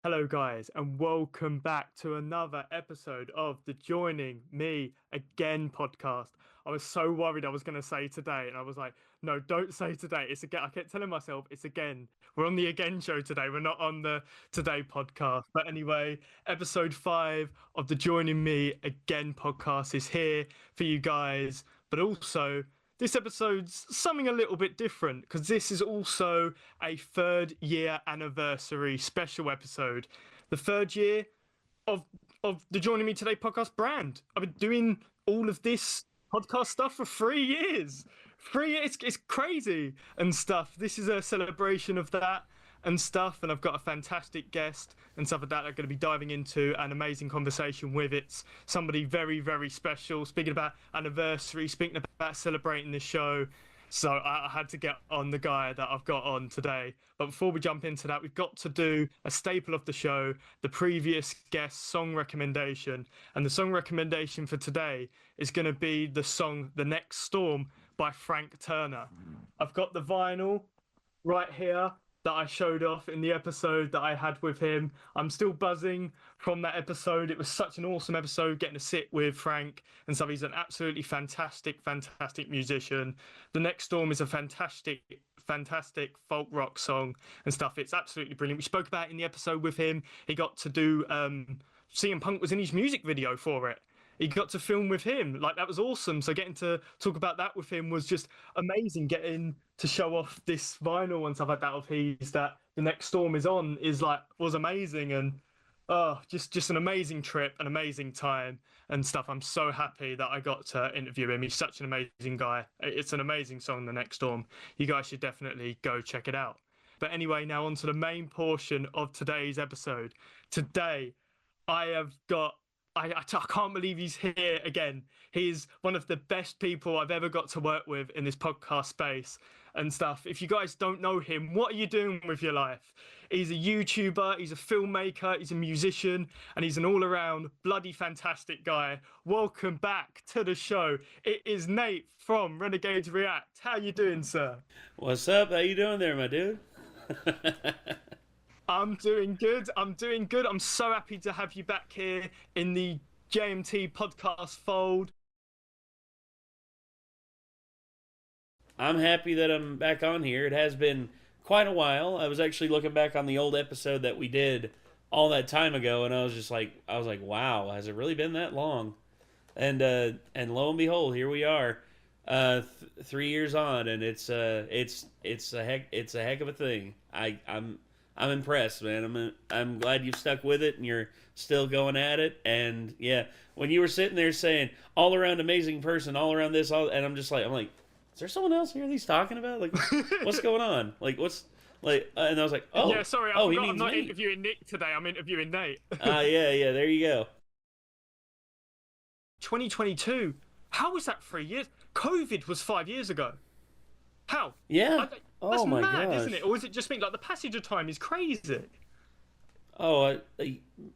Hello, guys, and welcome back to another episode of the Joining Me Again podcast. I was so worried I was going to say today, and I was like, no, don't say today. It's again. I kept telling myself it's again. We're on the again show today. We're not on the today podcast. But anyway, Ep.5 of the Joining Me Again podcast is here for you guys, but also this episode's something a little bit different because this is also a 3rd-year anniversary special episode. The 3rd year of the Joining Me Today podcast brand. I've been doing all of this podcast stuff for 3 years. 3 years, it's crazy and stuff. This is a celebration of that and stuff, and I've got a fantastic guest and stuff like that I'm going to be diving into an amazing conversation with. It's somebody very, very special. Speaking about anniversary, speaking about celebrating the show, so I had to get on the guy that I've got on today. But before we jump into that, we've got to do a staple of the show, the previous guest song recommendation. And the song recommendation for today is going to be the song The Next Storm by Frank Turner. I've got the vinyl right here that I showed off in the episode that I had with him. I'm still buzzing from that episode. It was such an awesome episode, getting to sit with Frank and stuff. He's an absolutely fantastic musician. The Next Storm is a fantastic folk rock song and stuff. It's absolutely brilliant. We spoke about it in the episode with him. He got to do, CM Punk was in his music video for it. He got to film with him. Like, that was awesome. So getting to talk about that with him was just amazing. Getting to show off this vinyl and stuff like that of his that The Next Storm is on was amazing. And just an amazing trip, an amazing time and stuff. I'm so happy that I got to interview him. He's such an amazing guy. It's an amazing song, The Next Storm. You guys should definitely go check it out. But anyway, now on to the main portion of today's episode. Today, I can't believe he's here again. He's one of the best people I've ever got to work with in this podcast space and stuff. If you guys don't know him, what are you doing with your life? He's a YouTuber, he's a filmmaker, he's a musician, and he's an all-around bloody fantastic guy. Welcome back to the show. It is Nate from Renegades React. How you doing, sir? What's up? How you doing there, my dude? I'm doing good. I'm so happy to have you back here in the JMT Podcast fold. I'm happy that I'm back on here. It has been quite a while. I was actually looking back on the old episode that we did all that time ago, and I was like, wow, has it really been that long? And lo and behold, here we are, 3 years on, and it's a heck of a thing. I'm impressed, man. I'm glad you've stuck with it and you're still going at it. And yeah, when you were sitting there saying all around amazing person, all around this, and I'm like, is there someone else here that he's talking about? Like, what's going on? Like, and I was like, oh, yeah, sorry, I forgot I'm not interviewing Nick today. I'm interviewing Nate. Yeah, there you go. 2022. How was that 3 years? COVID was 5 years ago. How? Yeah. That's my mad, gosh. isn't it? Or is it just me? Like, the passage of time is crazy. Oh,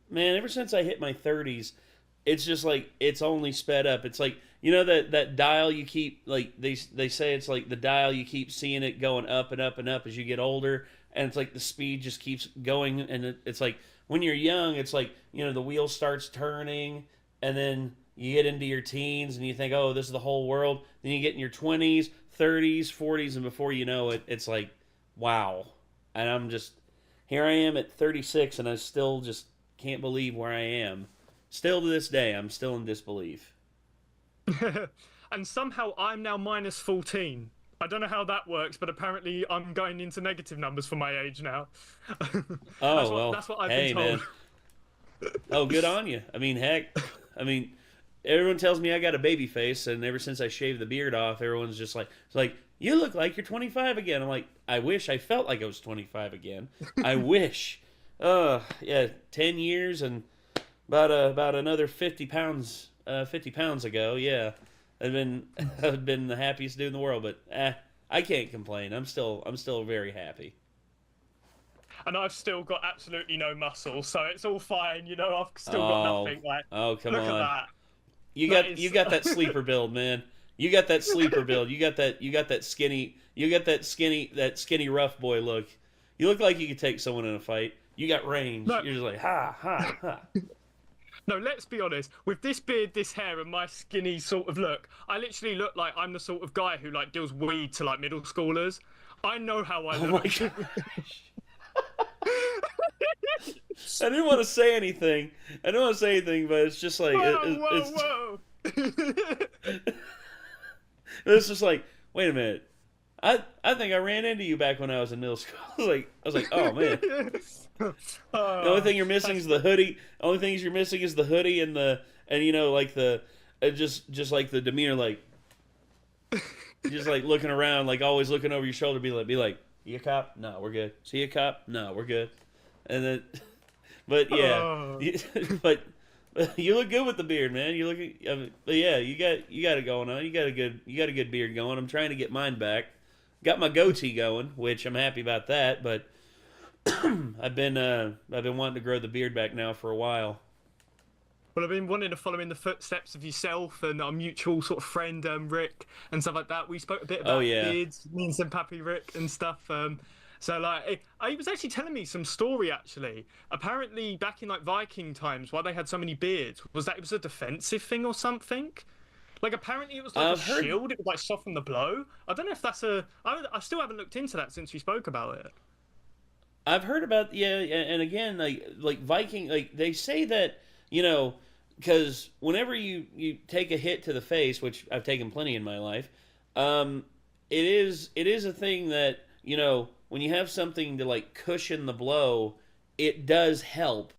man, ever since I hit my 30s, it's just like, it's only sped up. It's like, you know that dial you keep, like, they say it's like the dial, you keep seeing it going up and up and up as you get older, and it's like the speed just keeps going, and it's like, when you're young, it's like, you know, the wheel starts turning, and then you get into your teens, and you think, oh, this is the whole world. Then you get in your 20s, 30s, 40s, and before you know it, it's like, wow. And here I am at 36, and I still just can't believe where I am. Still to this day, I'm still in disbelief. And somehow I'm now minus 14. I don't know how that works, but apparently I'm going into negative numbers for my age now. That's what I've been told. Man. Oh, good on you. I mean, heck, everyone tells me I got a baby face, and ever since I shaved the beard off, everyone's just like, it's like, you look like you're 25 again. I'm like, I wish I felt like I was 25 again. I wish. Yeah, 10 years and about another 50 pounds ago. Yeah, I've been the happiest dude in the world, but I can't complain. I'm still very happy. And I've still got absolutely no muscle, so it's all fine. You know, I've still got nothing. Like, come look on. at that. You got that sleeper build, man. You got that sleeper build. You got that skinny rough boy look. You look like you could take someone in a fight. You got range. No, You're just like ha ha ha. no, let's be honest. With this beard, this hair, and my skinny sort of look, I literally look like I'm the sort of guy who like deals weed to like middle schoolers. I know how I Oh my look. god. I didn't want to say anything. I didn't want to say anything, but it's just like Whoa. it's just like, wait a minute. I think I ran into you back when I was in middle school. I was like, oh man. The only thing you're missing is the hoodie. The only things you're missing is the hoodie and you know like the just like the demeanor, like just like looking around, like always looking over your shoulder, be like, you a cop? No, we're good. See a cop? No, we're good. And then, but yeah, but you look good with the beard, man. You look, but yeah, you got it going on. You got a good beard going. I'm trying to get mine back. Got my goatee going, which I'm happy about that. But I've been wanting to grow the beard back now for a while. Well, I've been wanting to follow in the footsteps of yourself and our mutual sort of friend Rick and stuff like that. We spoke a bit about beards, me and some Pappy Rick and stuff. So like, he was actually telling me some story. Actually, apparently back in like Viking times, why they had so many beards was that it was a defensive thing or something. Like apparently it was like a shield. It would like soften the blow. I don't know if that's I still haven't looked into that since we spoke about it. I've heard about and again like Viking, like they say that, you know, because whenever you take a hit to the face, which I've taken plenty in my life, it is a thing that, you know, when you have something to like cushion the blow, it does help.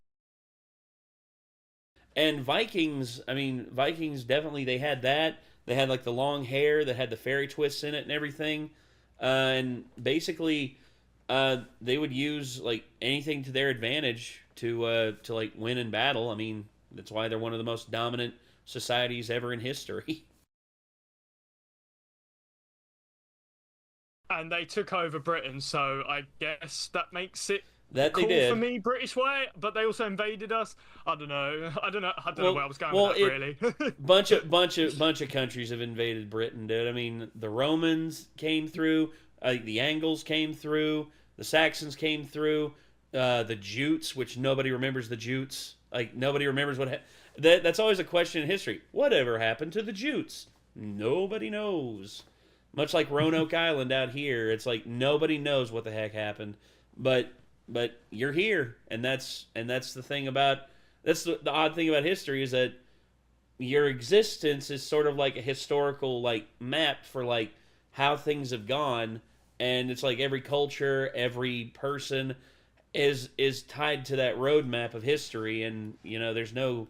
And Vikings definitely, they had that. They had like the long hair that had the fairy twists in it and everything. And basically, they would use like anything to their advantage to like win in battle. I mean, that's why they're one of the most dominant societies ever in history. And they took over Britain, so I guess that makes it That cool they did. for me, British way. But they also invaded us. I don't know where I was going with that, really. bunch of countries have invaded Britain, dude. I mean, the Romans came through, the Angles came through, the Saxons came through, the Jutes, which nobody remembers the Jutes. Like nobody remembers that's always a question in history. Whatever happened to the Jutes? Nobody knows. Much like Roanoke Island out here, it's like nobody knows what the heck happened. But you're here, and that's the thing about the odd thing about history is that your existence is sort of like a historical like map for like how things have gone, and it's like every culture, every person is tied to that roadmap of history, and you know there's no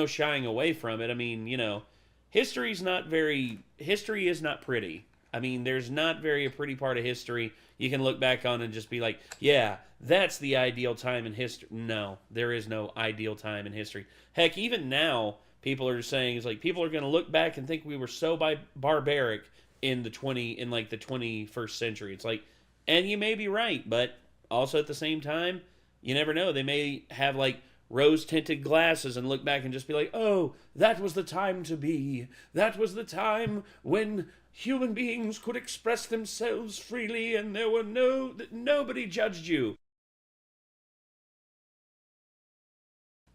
shying away from it. I mean, you know, history is not pretty. I mean, there's not very a pretty part of history you can look back on and just be like, yeah, that's the ideal time in history. No, there is no ideal time in history. Heck, even now, people are saying, it's like, people are going to look back and think we were so barbaric in the 21st century. It's like, and you may be right, but also at the same time, you never know. They may have, like, rose-tinted glasses and look back and just be like, oh, that was the time to be. That was the time when human beings could express themselves freely and there were nobody judged you.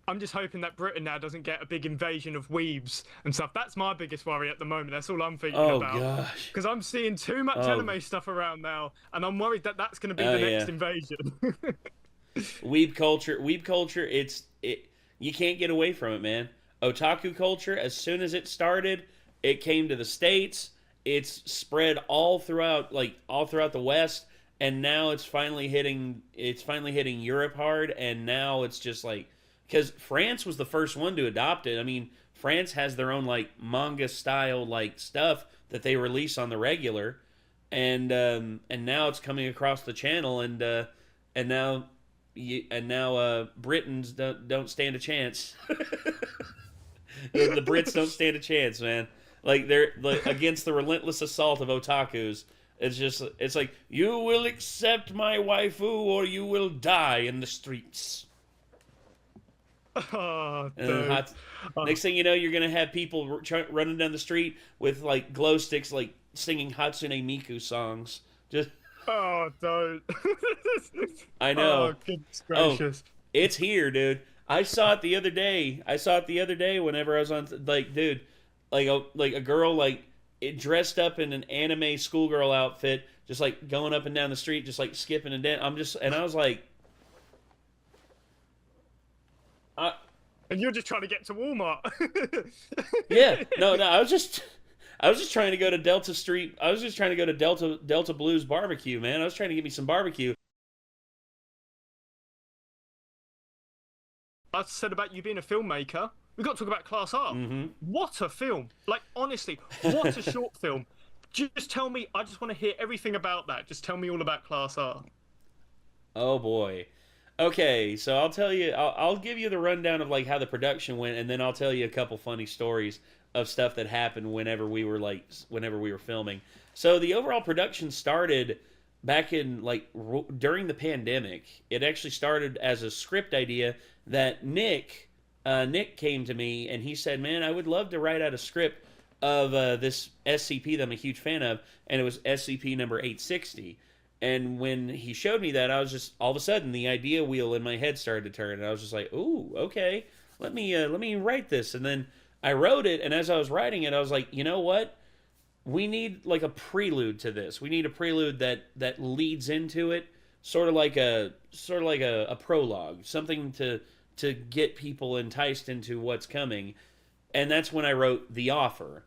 I'm just hoping that Britain now doesn't get a big invasion of weebs and stuff. That's my biggest worry at the moment. That's all I'm thinking about. Oh, gosh. Because I'm seeing too much anime stuff around now, and I'm worried that that's going to be the next invasion. Weeb culture, you can't get away from it, man. Otaku culture, as soon as it started, it came to the States. It's spread all throughout the West, and now it's finally hitting Europe hard, and now it's just like, because France was the first one to adopt it. I mean, France has their own like manga style like stuff that they release on the regular, and now it's coming across the channel, and now Britons don't stand a chance. The Brits don't stand a chance, man. Like they're like, against the relentless assault of otakus. It's like, you will accept my waifu or you will die in the streets. Oh, next thing you know, you're gonna have people running down the street with like glow sticks, like singing Hatsune Miku songs. Just Oh, don't. I Oh, know. goodness Oh, gracious. it's here, dude. I saw it the other day. I saw it the other day whenever I was on, like, dude, like a girl like it dressed up in an anime schoolgirl outfit, just like going up and down the street, just like skipping and dancing. And I was like, I, And you're just trying to get to Walmart. yeah, no, I was just trying to go to Delta Street. I was just trying to go to Delta Blues barbecue, man. I was trying to get me some barbecue. I said about you being a filmmaker. We got to talk about Class R. Mm-hmm. What a film! Like honestly, what a short film. Just tell me. I just want to hear everything about that. Just tell me all about Class R. Oh boy. Okay, so I'll tell you. I'll give you the rundown of like how the production went, and then I'll tell you a couple funny stories of stuff that happened whenever we were filming. So the overall production started back in like during the pandemic. It actually started as a script idea that Nick came to me and he said, "Man, I would love to write out a script of this SCP that I'm a huge fan of," and it was SCP number 860. And when he showed me that, I was just all of a sudden the idea wheel in my head started to turn, and I was just like, "Ooh, okay, let me write this." And then I wrote it, and as I was writing it, I was like, "You know what? We need like a prelude to this. We need a prelude that leads into it, sort of like a prologue, something to get people enticed into what's coming." And that's when I wrote The Offer.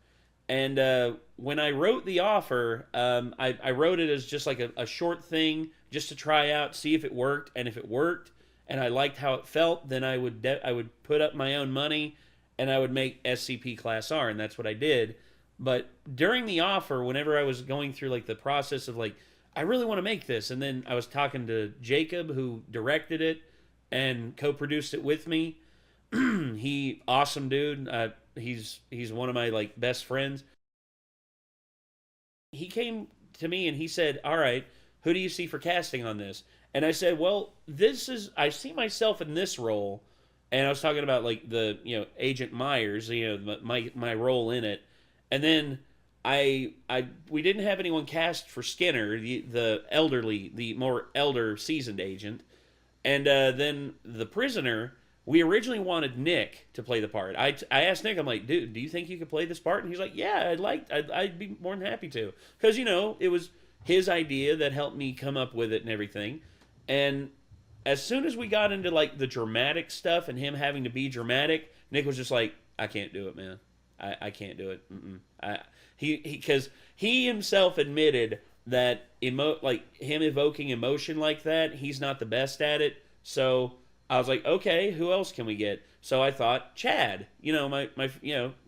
And when I wrote The Offer, I wrote it as just like a short thing, just to try out, see if it worked. And if it worked, and I liked how it felt, then I would put up my own money, and I would make SCP Class R, and that's what I did. But during The Offer, whenever I was going through like the process of like, I really want to make this, and then I was talking to Jacob, who directed it and co-produced it with me. He awesome dude. He's one of my like best friends. He came to me and he said, "All right, who do you see for casting on this?" And I said, "Well, I see myself in this role." And I was talking about like the Agent Myers, my role in it. And then we didn't have anyone cast for Skinner, the more elder seasoned agent. And then the prisoner, we originally wanted Nick to play the part. I asked Nick, I'm like, "Dude, do you think you could play this part?" And he's like, "Yeah, I'd be more than happy to," because it was his idea that helped me come up with it and everything. And as soon as we got into like the dramatic stuff and him having to be dramatic, Nick was just like, "I can't do it, man. I can't do it." Because he himself admitted that like him evoking emotion like that, he's not the best at it. So I was like, "Okay, who else can we get?" So I thought Chad, my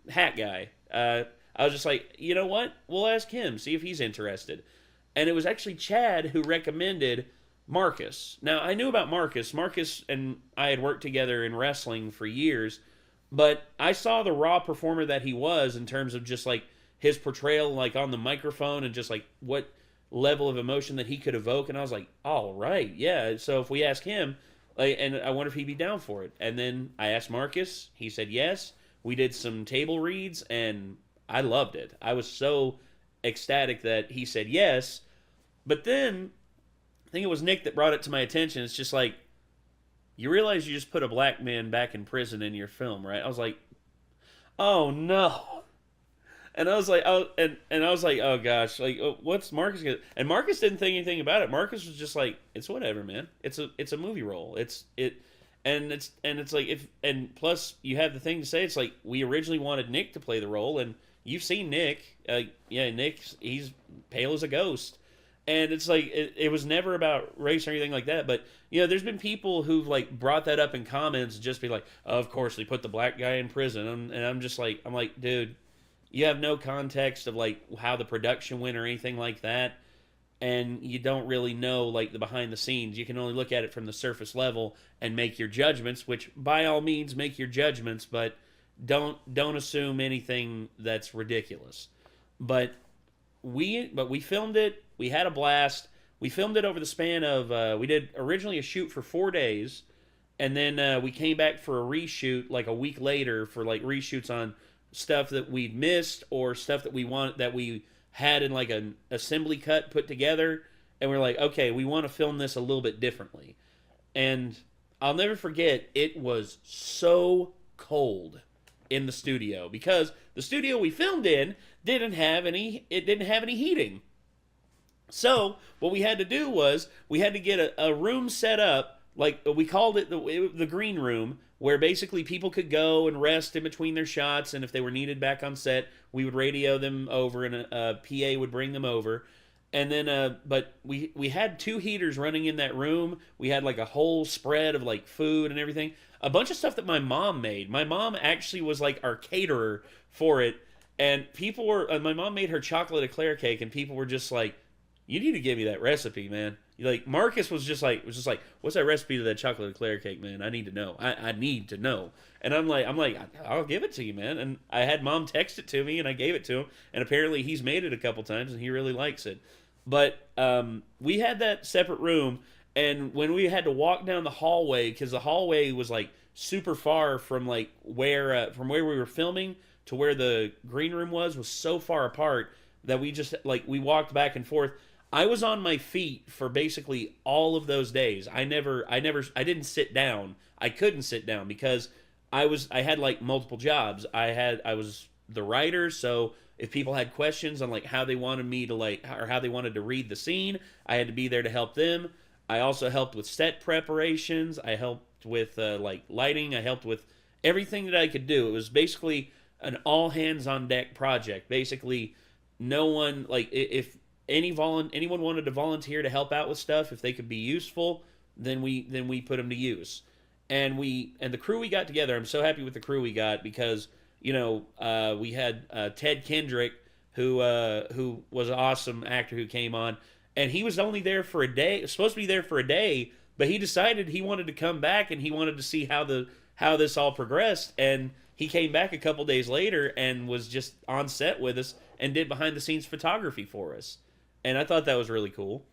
hat guy. I was just like, "You know what? We'll ask him, see if he's interested." And it was actually Chad who recommended Marcus. Now I knew about Marcus. Marcus and I had worked together in wrestling for years, but I saw the raw performer that he was in terms of just like his portrayal, like on the microphone, and just like what level of emotion that he could evoke. And I was like, "All right, yeah." So if we ask him, like, and I wonder if he'd be down for it. And then I asked Marcus. He said yes. We did some table reads, and I loved it. I was so ecstatic that he said yes. But then I think it was Nick that brought it to my attention. It's just like, you realize you just put a black man back in prison in your film, right? I was like, "Oh no." And I was like, and I was like, "Oh gosh, like, what's Marcus gonna?" And Marcus didn't think anything about it. Marcus was just like, "It's whatever, man. It's a movie role. And it's like, if, and plus you have the thing to say. It's like, we originally wanted Nick to play the role, and you've seen Nick. Yeah, he's pale as a ghost." And it's like, it was never about race or anything like that. But there's been people who've like brought that up in comments, and just be like, "Oh, of course they put the black guy in prison," and I'm just like, "Dude, you have no context of like how the production went or anything like that, and you don't really know like the behind the scenes. You can only look at it from the surface level and make your judgments, which by all means make your judgments, but don't assume anything that's ridiculous." But we filmed it. We had a blast. We filmed it over the span of we did originally a shoot for 4 days, and then we came back for a reshoot like a week later for like reshoots on stuff that we'd missed or stuff that we had in like an assembly cut put together. and we're like, okay, we want to film this a little bit differently. And I'll never forget, it was so cold in the studio because the studio we filmed in didn't have any heating. So what we had to do was we had to get a room set up, like we called it the green room, where basically people could go and rest in between their shots, and if they were needed back on set, we would radio them over, and a PA would bring them over. And then, but we had 2 heaters running in that room. We had like a whole spread of like food and everything. A bunch of stuff that my mom made. My mom actually was like our caterer for it. And people were, my mom made her chocolate eclair cake, and people were just like, you need to give me that recipe, man. Like, Marcus was just like, what's that recipe to that chocolate eclair cake, man? I need to know. I need to know. And I'm like, I'll give it to you, man. And I had Mom text it to me, and I gave it to him. And apparently he's made it a couple times, and he really likes it. But we had that separate room, and when we had to walk down the hallway, because the hallway was like super far from like where we were filming to where the green room was so far apart that we just like we walked back and forth. I was on my feet for basically all of those days. I didn't sit down. I couldn't sit down because I had like multiple jobs. I was the writer, so if people had questions on like how they wanted me to like or how they wanted to read the scene, I had to be there to help them. I also helped with set preparations. I helped with like lighting. I helped with everything that I could do. It was basically an all hands on deck project. Basically, no one like if anyone wanted to volunteer to help out with stuff, if they could be useful, then we put them to use. And the crew we got together, I'm so happy with the crew we got because we had Ted Kendrick, who was an awesome actor who came on, and he was only there for a day, supposed to be there for a day, but he decided he wanted to come back and he wanted to see how this all progressed, and he came back a couple days later and was just on set with us and did behind the scenes photography for us, and I thought that was really cool.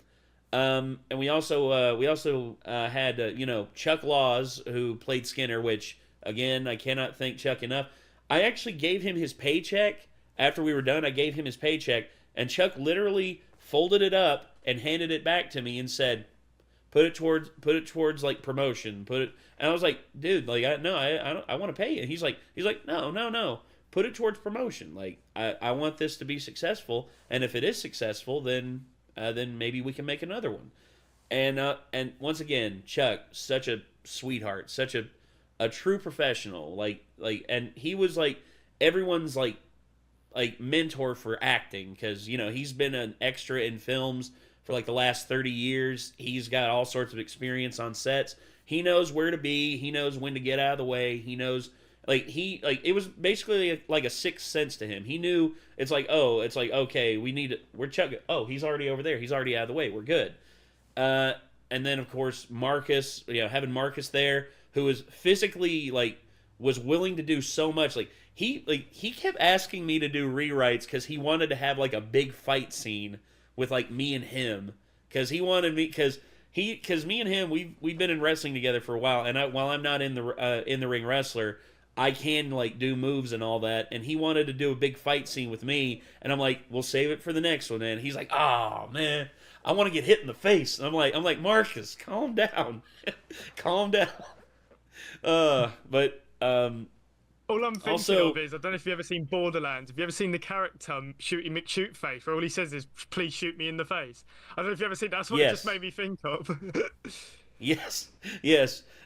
And we also had Chuck Laws, who played Skinner, which again I cannot thank Chuck enough. I actually gave him his paycheck after we were done. I gave him his paycheck, and Chuck literally folded it up and handed it back to me and said, "Put it towards like promotion. Put it." And I was like, "Dude, like I want to pay you." And he's like, "No. Put it towards promotion. Like I want this to be successful, and if it is successful, then maybe we can make another one." And once again, Chuck, such a sweetheart, such a true professional, and he was like everyone's like mentor for acting, because he's been an extra in films for like the last 30 years. He's got all sorts of experience on sets. He knows where to be. He knows when to get out of the way. He knows it was basically like a sixth sense to him. He knew okay, we're Chuck. Oh, he's already over there. He's already out of the way. We're good. And then of course Marcus, having Marcus there, who was physically was willing to do so much. He kept asking me to do rewrites because he wanted to have like a big fight scene with like me and him, because he wanted me because me and him we've been in wrestling together for a while, and while I'm not in the ring wrestler, I can like do moves and all that, and he wanted to do a big fight scene with me, and I'm like, we'll save it for the next one. And he's like, oh man, I want to get hit in the face. And I'm like Marcus, calm down, calm down. All I'm thinking also, of is, I don't know if you've ever seen Borderlands. Have you ever seen the character Shooty McShootface, where all he says is, "Please shoot me in the face"? I don't know if you've ever seen that. That's what it just made me think of. Yes.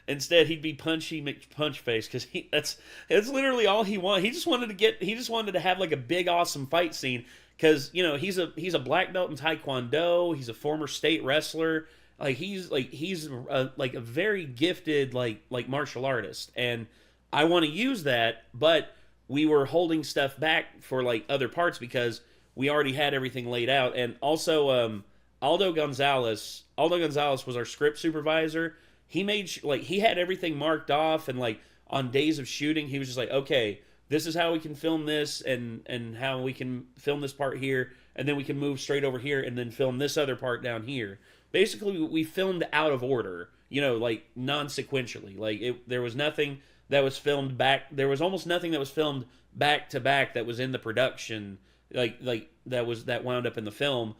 Instead, he'd be Punchy McPunchface, because that's literally all he wanted. He just wanted to have like a big awesome fight scene, because he's a black belt in Taekwondo. He's a former state wrestler. He's a very gifted like martial artist, and I want to use that, but we were holding stuff back for like other parts because we already had everything laid out. And also, Aldo Gonzalez was our script supervisor. He made he had everything marked off, and like on days of shooting, he was just like, okay, this is how we can film this, and how we can film this part here, and then we can move straight over here and then film this other part down here. Basically, we filmed out of order, like non-sequentially. There was nothing that was filmed back. There was almost nothing that was filmed back to back that was in the production, that wound up in the film.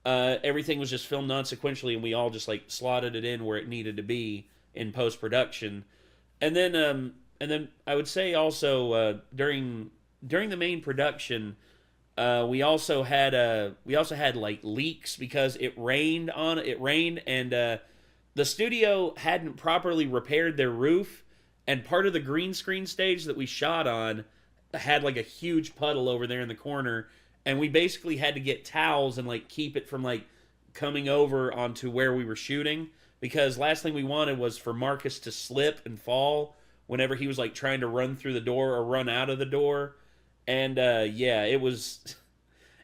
everything was just filmed non-sequentially, and we all just like slotted it in where it needed to be in post-production. And then I would say also during the main production, we also had like leaks because it rained, and the studio hadn't properly repaired their roof, and part of the green screen stage that we shot on had like a huge puddle over there in the corner, and we basically had to get towels and like keep it from like coming over onto where we were shooting, because last thing we wanted was for Marcus to slip and fall whenever he was like trying to run through the door or run out of the door. And yeah, it was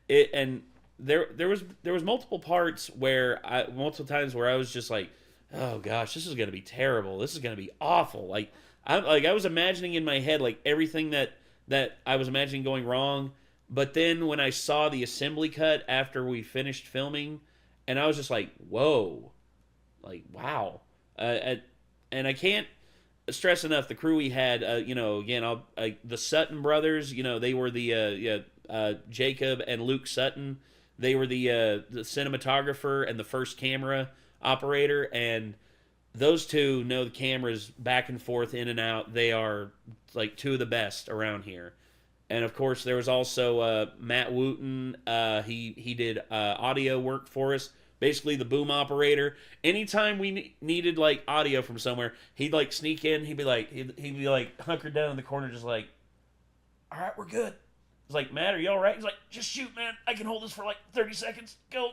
it, and there was multiple parts where multiple times where I was just like, oh gosh, this is gonna be terrible. This is gonna be awful. I was imagining in my head like everything that I was imagining going wrong. But then when I saw the assembly cut after we finished filming, and I was just like, whoa, like wow. And I can't stress enough the crew we had. Again, the Sutton brothers. They were the Jacob and Luke Sutton. They were the cinematographer and the first camera operator, and those two know the cameras back and forth, in and out. They are like two of the best around here. And of course, there was also Matt Wooten. He did audio work for us. Basically, the boom operator. Anytime we needed like audio from somewhere, he'd like sneak in. He'd be like hunkered down in the corner, just like, "All right, we're good." It's like, "Matt, are you all right?" He's like, "Just shoot, man. I can hold this for like 30 seconds. Go."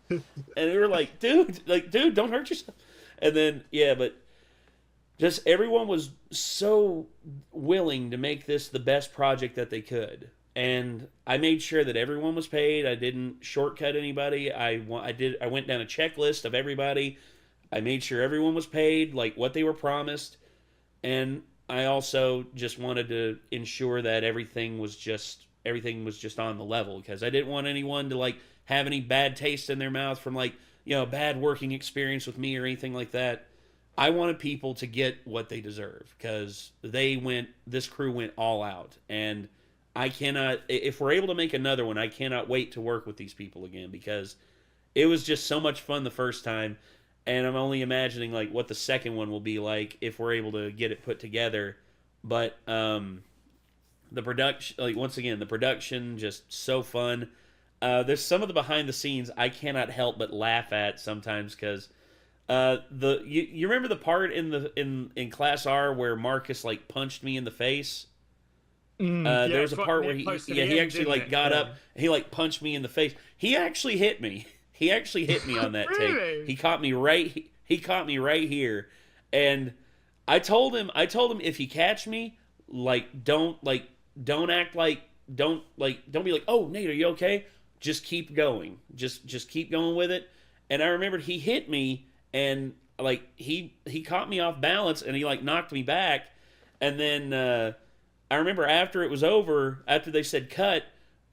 And we were like, dude, don't hurt yourself. And then but just everyone was so willing to make this the best project that they could. And I made sure that everyone was paid. I didn't shortcut anybody. I went down a checklist of everybody. I made sure everyone was paid like what they were promised. And I also just wanted to ensure that everything was just on the level, because I didn't want anyone to like have any bad taste in their mouth from like, bad working experience with me or anything like that. I wanted people to get what they deserve, because this crew went all out. And I cannot, if we're able to make another one, I cannot wait to work with these people again, because it was just so much fun the first time. And I'm only imagining like what the second one will be like if we're able to get it put together. But the production, like once again, the production just so fun. There's some of the behind the scenes I cannot help but laugh at sometimes, because you remember the part in Class R where Marcus like punched me in the face? There was a part where he actually like got up, and he like punched me in the face. He actually hit me. He actually hit me on that Really? take. He caught me right here, and I told him if he catch me, don't be like, "Oh, Nate, are you okay?" Just keep going. Just keep going with it. And I remembered he hit me, and like he caught me off balance, and he like knocked me back. And then I remember after it was over, after they said cut,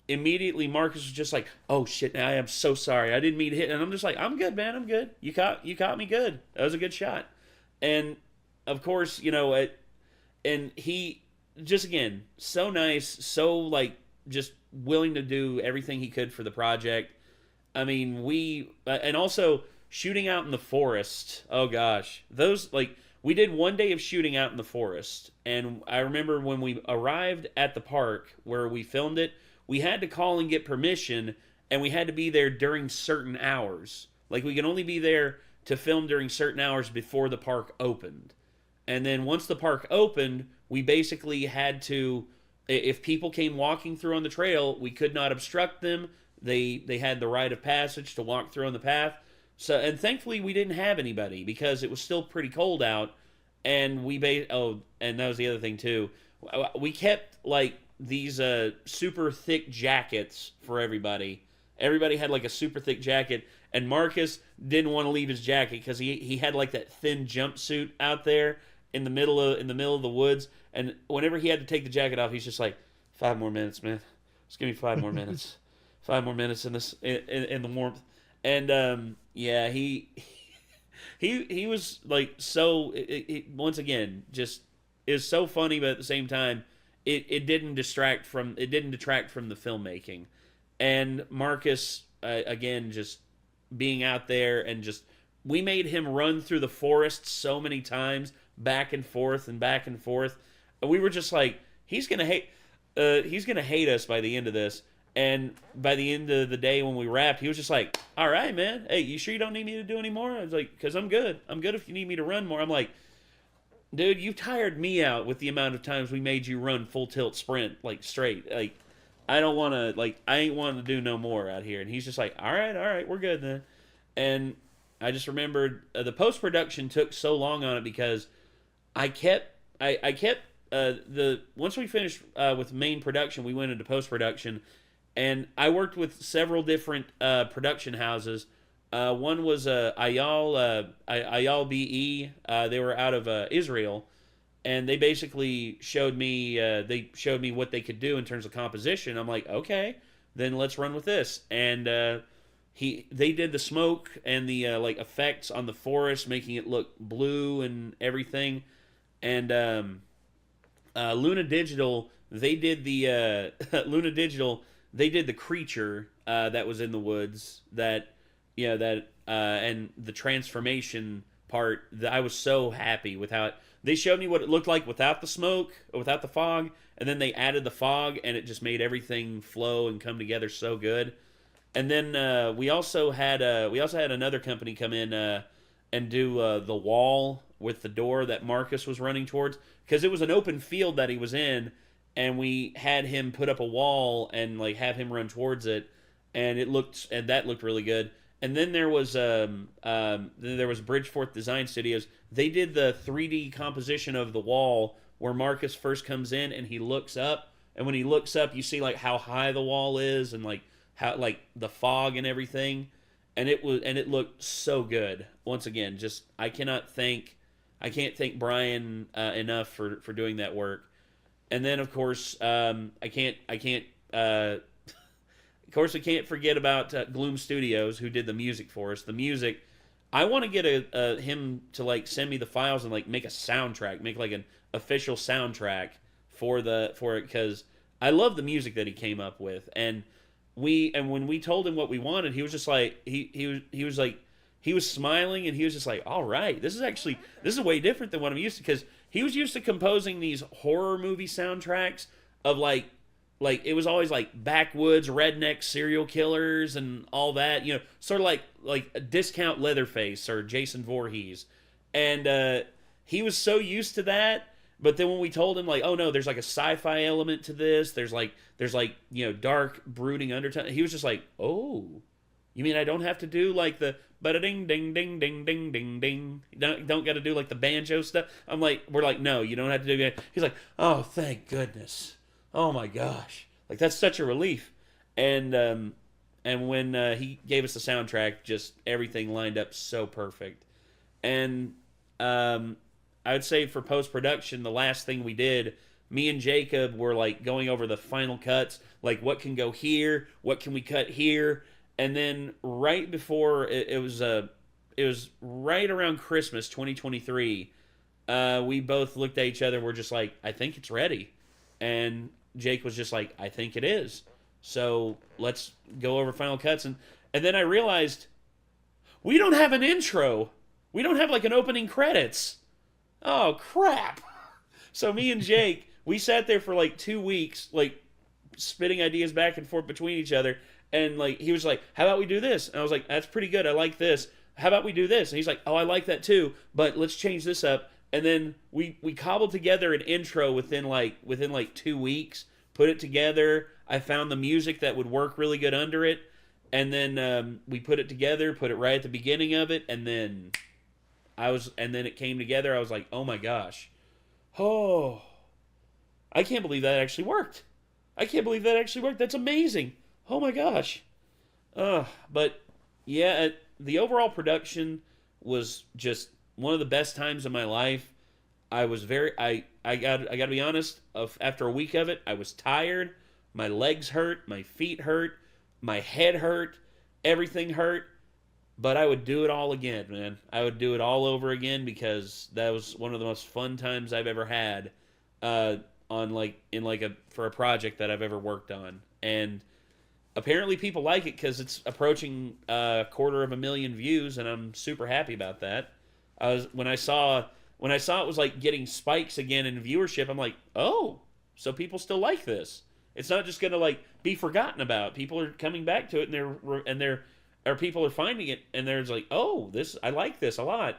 immediately Marcus was just like, "Oh shit, I am so sorry. I didn't mean to hit." And I'm just like, "I'm good, man. I'm good. You caught me good. That was a good shot." And of course, and he just, again, so nice, so like just willing to do everything he could for the project. I mean, and also shooting out in the forest. Oh gosh, those, like, we did one day of shooting out in the forest, and I remember when we arrived at the park where we filmed it, we had to call and get permission, and we had to be there during certain hours. Like, we could only be there to film during certain hours before the park opened. And then once the park opened, we basically had to, if people came walking through on the trail, we could not obstruct them. They had the right of passage to walk through on the path. So, and thankfully we didn't have anybody, because it was still pretty cold out. And and that was the other thing too. We kept like these super thick jackets for everybody. Everybody had like a super thick jacket, and Marcus didn't want to leave his jacket because he had like that thin jumpsuit out there in the middle of the woods. And whenever he had to take the jacket off, he's just like, 5 more minutes, man. Just give me 5 more minutes. 5 more minutes in this in the warmth. And he was like, so once again, just is so funny, but at the same time, it didn't detract from the filmmaking. And Marcus again, just being out there and just, we made him run through the forest so many times, back and forth and back and forth. And we were just like, he's gonna hate us by the end of this. And by the end of the day when we wrapped, he was just like, all right, man. Hey, you sure you don't need me to do any more? I was like, because I'm good. I'm good if you need me to run more. I'm like, dude, you tired me out with the amount of times we made you run full tilt sprint, like straight. Like, I don't want to, like, I ain't wanting to do no more out here. And he's just like, all right, we're good then. And I just remembered the post-production took so long on it because I kept once we finished with main production, we went into post-production. And I worked with several different production houses. One was Ayal BE. They were out of Israel, and they basically showed me what they could do in terms of composition. I'm like, okay, then let's run with this. And they did the smoke and the like effects on the forest, making it look blue and everything. And Luna Digital, they did the Luna Digital. They did the creature that was in the woods, and the transformation part. That I was so happy with how they showed me what it looked like without the smoke, or without the fog, and then they added the fog, and it just made everything flow and come together so good. And then we also had another company come in and do the wall with the door that Marcus was running towards, because it was an open field that he was in. And we had him put up a wall and like have him run towards it, and that looked really good. And then there was Bridgeforth Design Studios. They did the 3D composition of the wall where Marcus first comes in and he looks up, and when he looks up, you see like how high the wall is and like how like the fog and everything, and it looked so good. Once again, just I can't thank Brian enough for doing that work. And then, of course, I can't forget about Gloom Studios, who did the music for us. The music, I want to get him to like send me the files and like make a soundtrack, make like an official soundtrack for it, because I love the music that he came up with. And when we told him what we wanted, he was just like he was smiling, and he was just like, all right, this is way different than what I'm used to, because he was used to composing these horror movie soundtracks of like it was always like backwoods redneck serial killers and all that, sort of like a Discount Leatherface or Jason Voorhees. And he was so used to that. But then when we told him like, oh no, there's like a sci-fi element to this, there's dark brooding undertone, he was just like, oh, you mean I don't have to do like the ba-da-ding, ding, ding, ding, ding, ding, ding. Don't got to do like the banjo stuff. We're like, no, you don't have to do that. He's like, oh, thank goodness. Oh my gosh. Like, that's such a relief. And when he gave us the soundtrack, just everything lined up so perfect. And I would say for post-production, the last thing we did, me and Jacob were like going over the final cuts, like what can go here, what can we cut here. And then right before it was right around Christmas 2023, we both looked at each other. We're just like, I think it's ready. And Jake was just like, I think it is. So let's go over final cuts. And then I realized we don't have an intro. We don't have like an opening credits. Oh, crap. So me and Jake, we sat there for like 2 weeks, like spitting ideas back and forth between each other. And like he was like, how about we do this? And I was like, that's pretty good. I like this. How about we do this? And he's like, oh, I like that too, but let's change this up. And then we cobbled together an intro within like 2 weeks, put it together. I found the music that would work really good under it. And then we put it together, put it right at the beginning of it. And then it came together. I was like, oh my gosh. Oh, I can't believe that actually worked. That's amazing. Oh my gosh. But yeah, the overall production was just one of the best times of my life. I got to be honest, after a week of it, I was tired. My legs hurt, my feet hurt, my head hurt, everything hurt. But I would do it all again, man. I would do it all over again, because that was one of the most fun times I've ever had for a project that I've ever worked on. And apparently people like it because it's approaching 250,000 views, and I'm super happy about that. When I saw it was like getting spikes again in viewership, I'm like, oh, so people still like this. It's not just gonna like be forgotten about. People are coming back to it, or people are finding it, and they're like, oh, I like this a lot.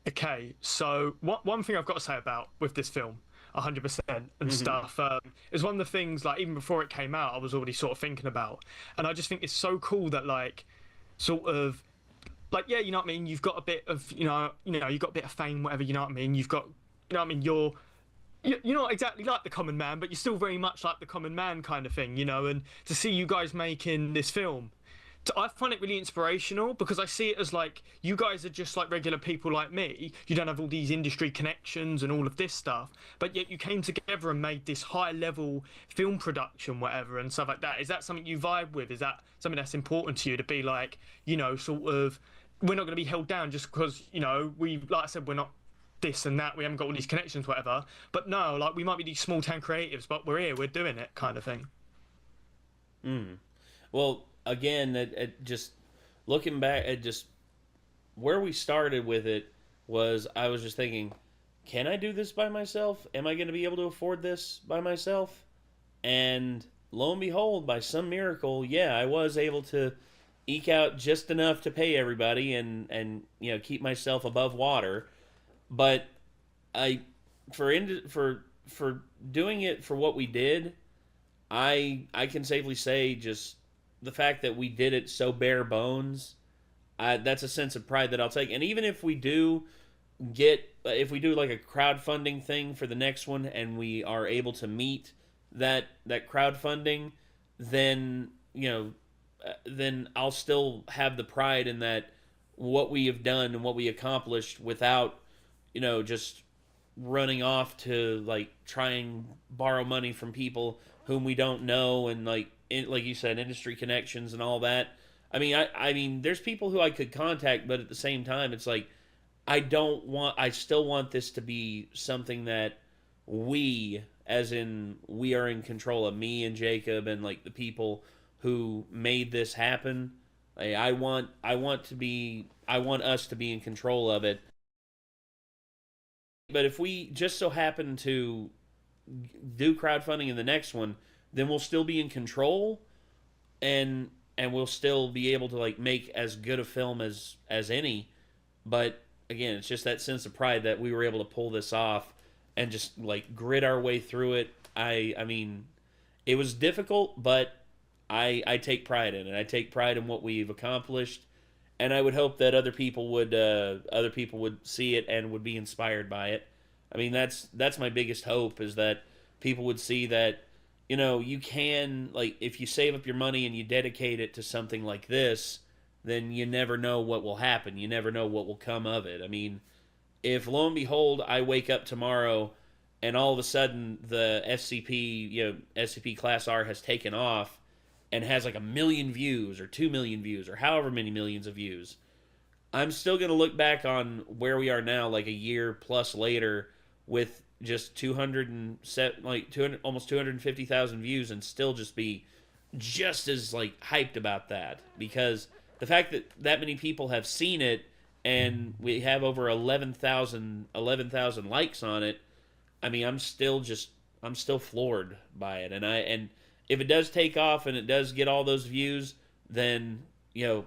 Okay, so one thing I've got to say about with this film, 100% and stuff, is one of the things like even before it came out, I was already sort of thinking about, and I just think it's so cool that like, sort of, like yeah, you know what I mean. You've got a bit of you've got a bit of fame, whatever. You know what I mean. You've got you know what I mean. You're not exactly like the common man, but you're still very much like the common man kind of thing, you know. And to see you guys making this film, I find it really inspirational because I see it as like you guys are just like regular people like me. You don't have all these industry connections and all of this stuff, but yet you came together and made this high level film production, whatever, and stuff like that. Is that something you vibe with? Is that something that's important to you to be like, sort of, we're not going to be held down just because, like I said, we're not this and that, we haven't got all these connections, whatever. But no, like we might be these small town creatives, but we're here, we're doing it, kind of thing. Well, again, it just looking back at just where we started with it was I was just thinking, can I do this by myself? Am I going to be able to afford this by myself? And lo and behold, by some miracle, yeah, I was able to eke out just enough to pay everybody and keep myself above water. But for doing it for what we did, I can safely say just the fact that we did it so bare bones, that's a sense of pride that I'll take. And even if we do like a crowdfunding thing for the next one, and we are able to meet that crowdfunding, then then I'll still have the pride in that what we have done and what we accomplished without just running off to like try and borrow money from people whom we don't know, and like you said, industry connections and all that. I mean, there's people who I could contact, but at the same time, it's like I still want this to be something that we, as in we are in control of, me and Jacob and like the people who made this happen. Like, I want us to be in control of it. But if we just so happen to do crowdfunding in the next one, then we'll still be in control, and we'll still be able to like make as good a film as any. But again, it's just that sense of pride that we were able to pull this off and just like grit our way through it. I mean, it was difficult, but I take pride in it. I take pride in what we've accomplished, and I would hope that other people would see it and would be inspired by it. I mean, that's my biggest hope, is that people would see that you can, like, if you save up your money and you dedicate it to something like this, then you never know what will happen. You never know what will come of it. I mean, if lo and behold I wake up tomorrow and all of a sudden the SCP Class R has taken off and has like 1 million views or 2 million views or however many millions of views, I'm still going to look back on where we are now, like a year plus later, with just 200 almost 250,000 views, and still just be just as like hyped about that, because the fact that many people have seen it and we have over 11,000 likes on it. I mean, I'm still floored by it, and if it does take off and it does get all those views, then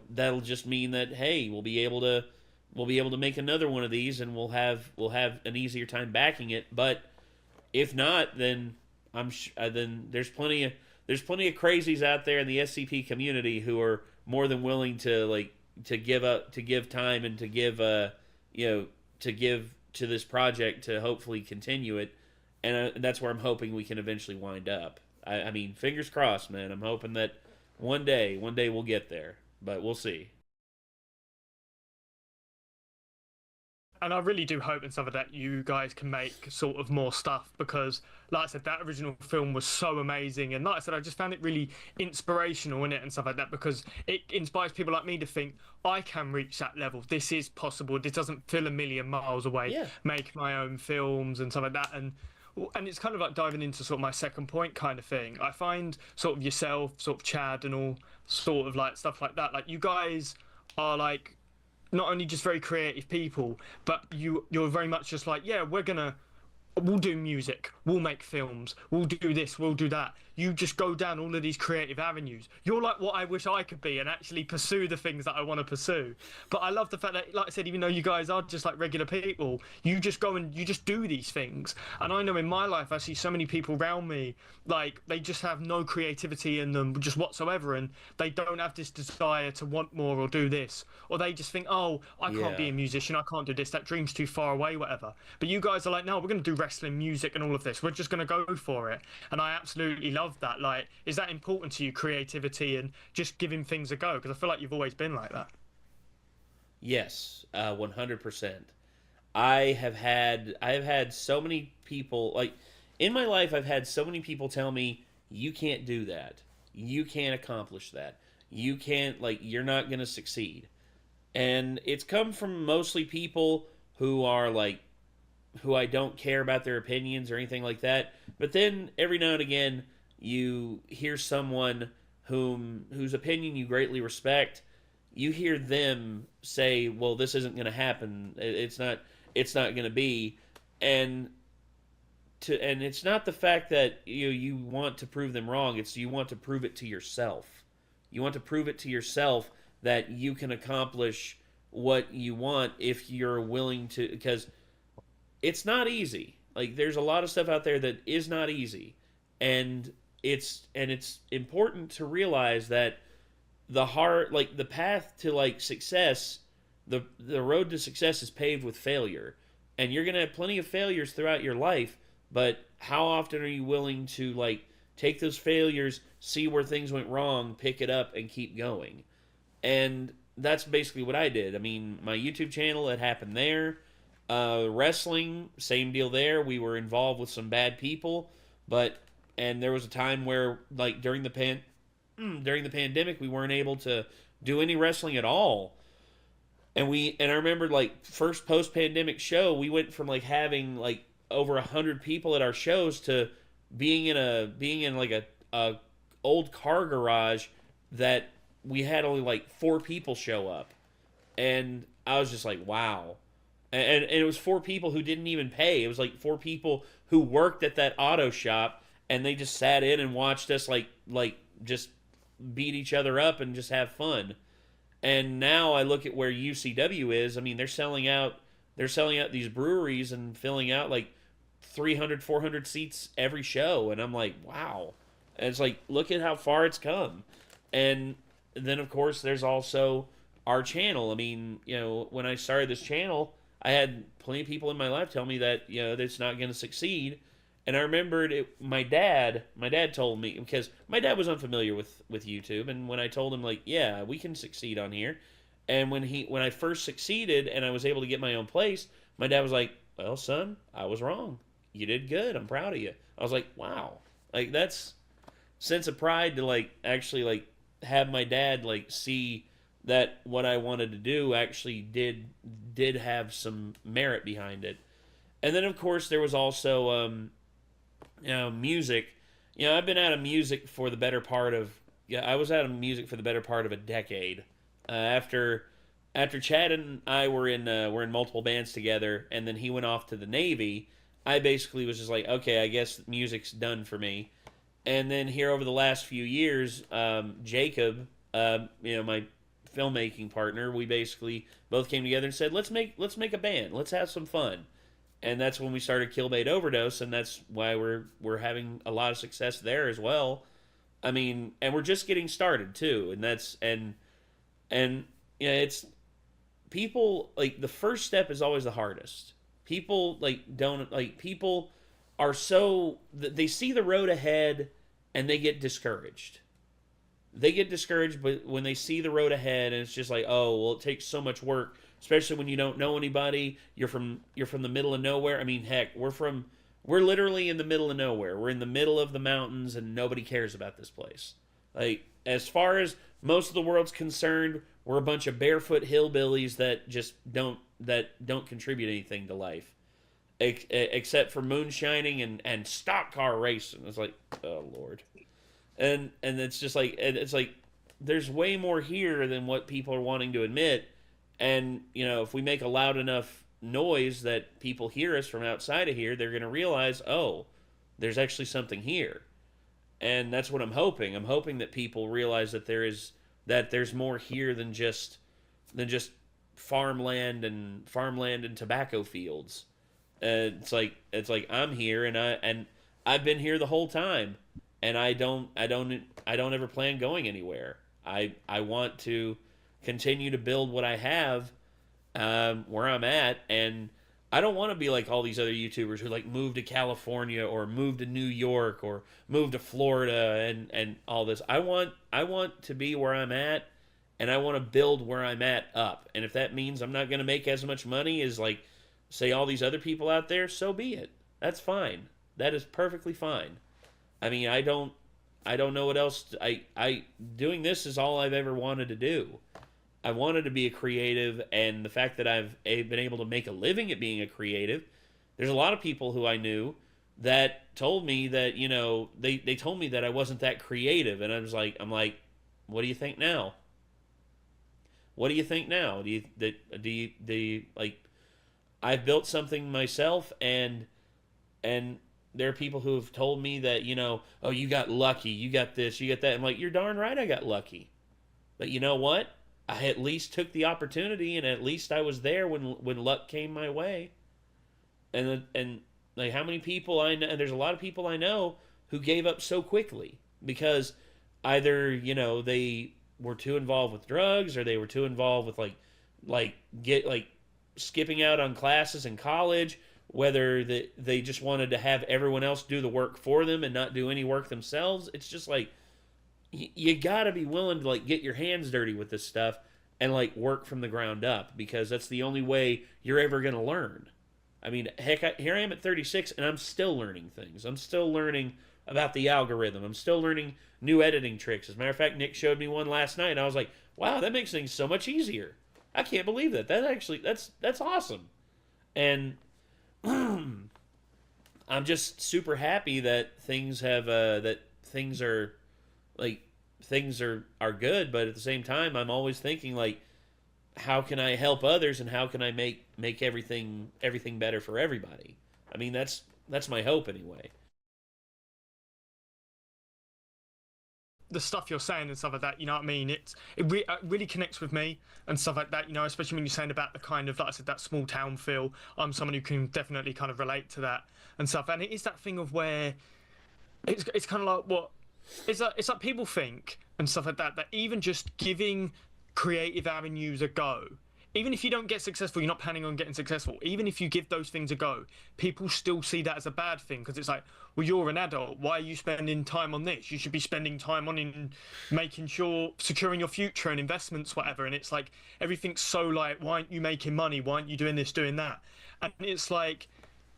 that'll just mean that, hey, we'll be able to make another one of these, and we'll have an easier time backing it. But if not, then then there's plenty of crazies out there in the SCP community who are more than willing to give time and to give to this project to hopefully continue it, and that's where I'm hoping we can eventually wind up. I mean, fingers crossed, man. I'm hoping that one day we'll get there, but we'll see. And I really do hope and stuff like that you guys can make sort of more stuff, because like I said, that original film was so amazing, and like I said, I just found it really inspirational in it and stuff like that, because it inspires people like me to think I can reach that level. This is possible. This doesn't feel a million miles away. Yeah. Make my own films and stuff like that. And and it's kind of like diving into sort of my second point kind of thing. I find sort of yourself, sort of Chad, and all sort of like stuff like that. Like you guys are like not only just very creative people, but you're very much just like, yeah, we'll do music, we'll make films, we'll do this, we'll do that. You just go down all of these creative avenues. You're like what I wish I could be and actually pursue the things that I want to pursue. But I love the fact that, like I said, even though you guys are just like regular people, you just go and you just do these things. And I know in my life, I see so many people around me, like they just have no creativity in them just whatsoever. And they don't have this desire to want more or do this. Or they just think, oh, I can't be a musician, I can't do this, that dream's too far away, whatever. But you guys are like, no, we're going to do wrestling, music and all of this. We're just going to go for it. And I absolutely love that. Like, is that important to you, creativity and just giving things a go? Because I feel like you've always been like that. Yes, 100%. I have had so many people, like, in my life, I've had so many people tell me, you can't do that. You can't accomplish that. You can't, like, you're not going to succeed. And it's come from mostly people who are, like, who I don't care about their opinions or anything like that. But then every now and again, you hear someone whose opinion you greatly respect. You hear them say, "Well, this isn't going to happen. It's not. It's not going to be." And it's not the fact that you want to prove them wrong. It's you want to prove it to yourself. You want to prove it to yourself that you can accomplish what you want if you're willing to, because it's not easy. Like, there's a lot of stuff out there that is not easy, and it's important to realize that the path to like success, the road to success is paved with failure, and you're gonna have plenty of failures throughout your life. But how often are you willing to like take those failures, see where things went wrong, pick it up, and keep going? And that's basically what I did. I mean, my YouTube channel, it happened there. Wrestling, same deal there. We were involved with some bad people, and there was a time where, like, during the pandemic, we weren't able to do any wrestling at all. And I remember, like, first post-pandemic show, we went from like having like over 100 people at our shows to being in like a old car garage that we had only like 4 people show up. And I was just like, wow. And it was 4 people who didn't even pay. It was like 4 people who worked at that auto shop, and they just sat in and watched us like just beat each other up and just have fun. And now I look at where UCW is. I mean, they're selling out these breweries and filling out like 300, 400 seats every show, and I'm like, wow. And it's like, look at how far it's come. And then of course there's also our channel. I mean, when I started this channel, I had plenty of people in my life tell me that, it's not going to succeed. And I remembered my dad told me, because my dad was unfamiliar with YouTube. And when I told him, like, yeah, we can succeed on here. And when I first succeeded and I was able to get my own place, my dad was like, well, son, I was wrong. You did good. I'm proud of you. I was like, wow. Like, that's sense of pride to, like, actually, like, have my dad, like, see that what I wanted to do actually did have some merit behind it. And then of course there was also music. I've been out of music for the better part of I was out of music for the better part of a decade. After Chad and I were in multiple bands together, and then he went off to the Navy, I basically was just like, okay, I guess music's done for me. And then here over the last few years, Jacob, my filmmaking partner, we basically both came together and said, let's make a band, let's have some fun. And that's when we started Killbait Overdose, and that's why we're having a lot of success there as well. I mean, and we're just getting started too, and it's people, like, the first step is always the hardest. People people are so, they see the road ahead and they get discouraged. They get discouraged, but when they see the road ahead, and it's just like, oh, well, it takes so much work, especially when you don't know anybody. You're from the middle of nowhere. I mean, heck, we're literally in the middle of nowhere. We're in the middle of the mountains, and nobody cares about this place. Like, as far as most of the world's concerned, we're a bunch of barefoot hillbillies that just don't contribute anything to life. except for moonshining and stock car racing. It's like, oh Lord, and it's just like it's like there's way more here than what people are wanting to admit. And if we make a loud enough noise that people hear us from outside of here, they're going to realize, oh, there's actually something here. And that's what I'm hoping. I'm hoping that people realize that there's more here than just farmland and tobacco fields. It's like I'm here, and I've been here the whole time, and I don't ever plan going anywhere. I want to continue to build what I have where I'm at, and I don't want to be like all these other YouTubers who like move to California or move to New York or move to Florida and all this. I want to be where I'm at, and I want to build where I'm at up. And if that means I'm not going to make as much money as like say all these other people out there, so be it. That's fine. That is perfectly fine. I mean, I don't know what else. I doing this is all I've ever wanted to do. I wanted to be a creative, and the fact that I've been able to make a living at being a creative, there's a lot of people who I knew that told me that, they told me that I wasn't that creative, and I'm like, what do you think now? What do you think now? Do you like, I've built something myself, and there are people who have told me that, oh, you got lucky, you got this, you got that. I'm like, you're darn right I got lucky. But you know what? I at least took the opportunity, and at least I was there when luck came my way. And like how many people I know, there's a lot of people I know who gave up so quickly because either they were too involved with drugs, or they were too involved with like skipping out on classes in college, whether they just wanted to have everyone else do the work for them and not do any work themselves. It's just like, you gotta be willing to like get your hands dirty with this stuff and like work from the ground up, because that's the only way you're ever gonna learn. I mean, heck, here I am at 36, and I'm still learning things. I'm still learning about the algorithm. I'm still learning new editing tricks. As a matter of fact, Nick showed me one last night, and I was like, wow, that makes things so much easier. I can't believe that. That's awesome. And I'm just super happy that things are good, but at the same time, I'm always thinking like, how can I help others, and how can I make everything better for everybody? I mean, that's my hope anyway. The stuff you're saying and stuff like that, you know what I mean? It really connects with me and stuff like that, especially when you're saying about the kind of, like I said, that small town feel. I'm someone who can definitely kind of relate to that and stuff. And it is that thing of where it's kind of like what it's like people think and stuff like that even just giving creative avenues a go, even if you don't get successful, you're not planning on getting successful, even if you give those things a go, people still see that as a bad thing, because it's like, well, you're an adult, why are you spending time on this? You should be spending time on in making sure, securing your future and investments, whatever. And it's like, everything's so like, why aren't you making money, why aren't you doing this, doing that? And it's like,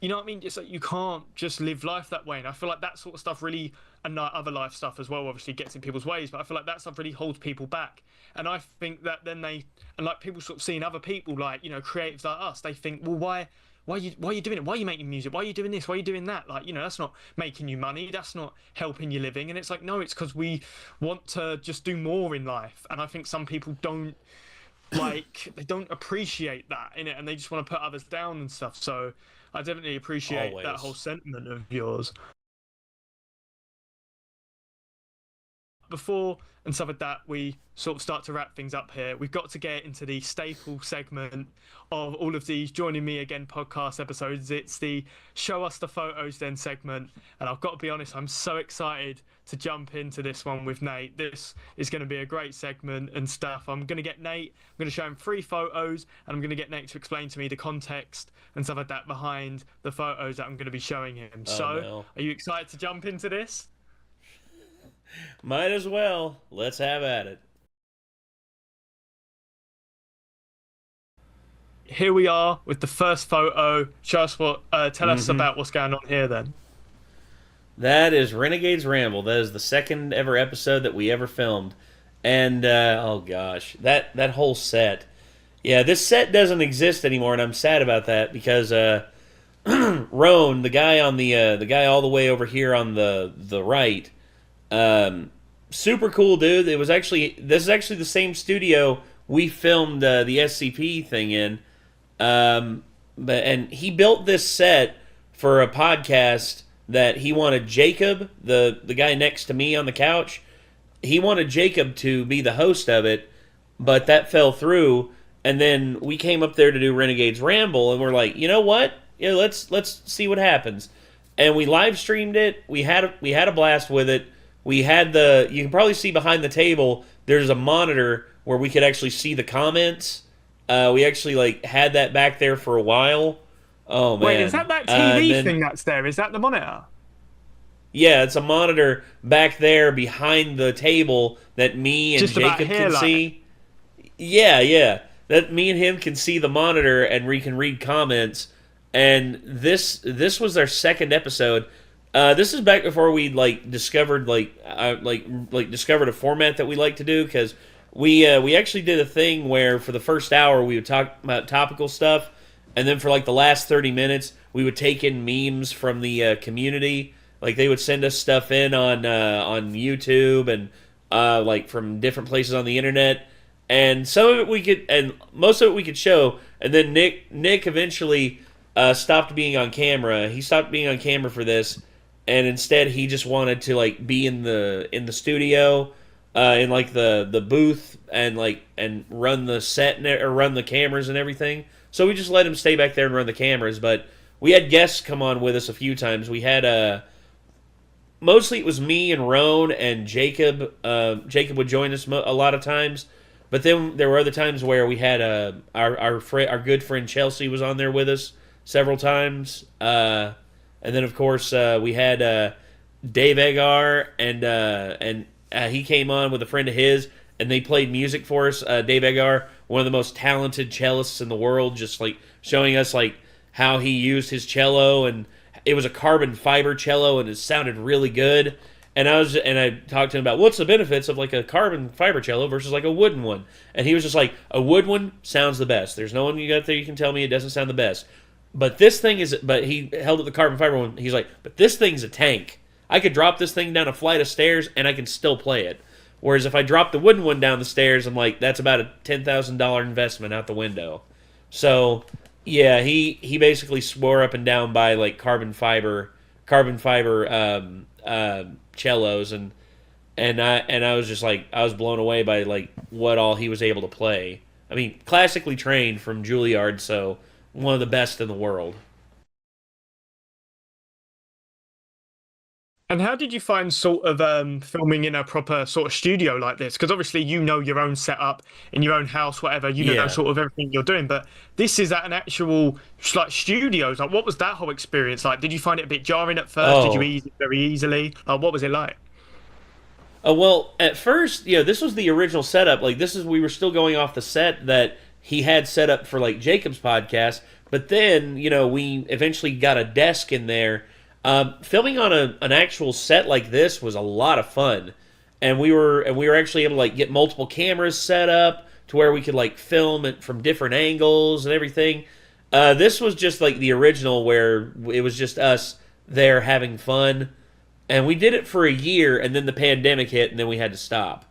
you know what I mean? It's like, you can't just live life that way. And I feel like that sort of stuff really, and other life stuff as well, obviously gets in people's ways, but I feel like that stuff really holds people back. And I think that then like people sort of seeing other people like, creatives like us, they think, well, why are you doing it? Why are you making music? Why are you doing this? Why are you doing that? Like, that's not making you money. That's not helping you living. And it's like, no, it's because we want to just do more in life. And I think some people don't, like, they don't appreciate that in it, and they just want to put others down and stuff. So I definitely appreciate that whole sentiment of yours. Before and stuff like that, we sort of start to wrap things up here. We've got to get into the staple segment of all of these Joining Me Again podcast episodes. It's the Show Us the Photos Then segment. And I've got to be honest, I'm so excited to jump into this one with Nate. This is going to be a great segment and stuff. I'm going to get Nate, I'm going to show him 3 photos, and I'm going to get Nate to explain to me the context and stuff like that behind the photos that I'm going to be showing him. No. Are you excited to jump into this? Might as well. Let's have at it. Here we are with the first photo. Tell us about what's going on here then. That is Renegades Ramble. That is the second ever episode that we ever filmed. And, oh gosh, that whole set. Yeah, this set doesn't exist anymore, and I'm sad about that because Roan, the guy all the way over here on the right, super cool dude. This is actually the same studio we filmed the SCP thing in. And he built this set for a podcast that he wanted Jacob, the guy next to me on the couch. He wanted Jacob to be the host of it, but that fell through. And then we came up there to do Renegades Ramble, and we're like, you know what? Yeah, let's see what happens. And we live streamed it. We had a blast with it. We had you can probably see behind the table. There's a monitor where we could actually see the comments. We actually had that back there for a while. Oh man! Wait, is that TV thing that's there? Is that the monitor? Yeah, it's a monitor back there behind the table that me and Just Jacob can see. Yeah. That me and him can see the monitor and we can read comments. And this was our second episode. This is back before we discovered discovered a format that we like to do, because we actually did a thing where for the first hour we would talk about topical stuff, and then for the last 30 minutes we would take in memes from the community. They would send us stuff in on YouTube and from different places on the internet, and some of it most of it we could show. And then Nick eventually stopped being on camera. He stopped being on camera for this, and instead he just wanted to be in the studio, in the booth, and run the set or run the cameras and everything. So we just let him stay back there and run the cameras. But we had guests come on with us a few times. We had mostly it was me and Roan and Jacob. Jacob would join us a lot of times, but then there were other times where we had our good friend Chelsea was on there with us several times. And then of course we had Dave Agar, and he came on with a friend of his, and they played music for us. Dave Agar, one of the most talented cellists in the world, just showing us how he used his cello, and it was a carbon fiber cello, and it sounded really good. And I talked to him about what's the benefits of a carbon fiber cello versus a wooden one, and he was just a wood one sounds the best. There's no one you got there you can tell me it doesn't sound the best. But this thing is. But he held up the carbon fiber one. He's but this thing's a tank. I could drop this thing down a flight of stairs and I can still play it. Whereas if I drop the wooden one down the stairs, I'm that's about a $10,000 investment out the window. So yeah, he basically swore up and down by carbon fiber cellos, and I was just I was blown away by what all he was able to play. I mean, classically trained from Juilliard, so one of the best in the world. And how did you find sort of filming in a proper sort of studio like this? Because obviously you know your own setup in your own house, whatever, you know sort of everything you're doing. But this is at an actual studio. What was that whole experience like? Did you find it a bit jarring at first? Did you ease it very easily? What was it like? Well, at first, this was the original setup. We were still going off the set that he had set up for Jacob's podcast. But then, we eventually got a desk in there. Filming on an actual set like this was a lot of fun, and we were actually able to get multiple cameras set up to where we could film it from different angles and everything. This was just the original, where it was just us there having fun, and we did it for a year, and then the pandemic hit, and then we had to stop.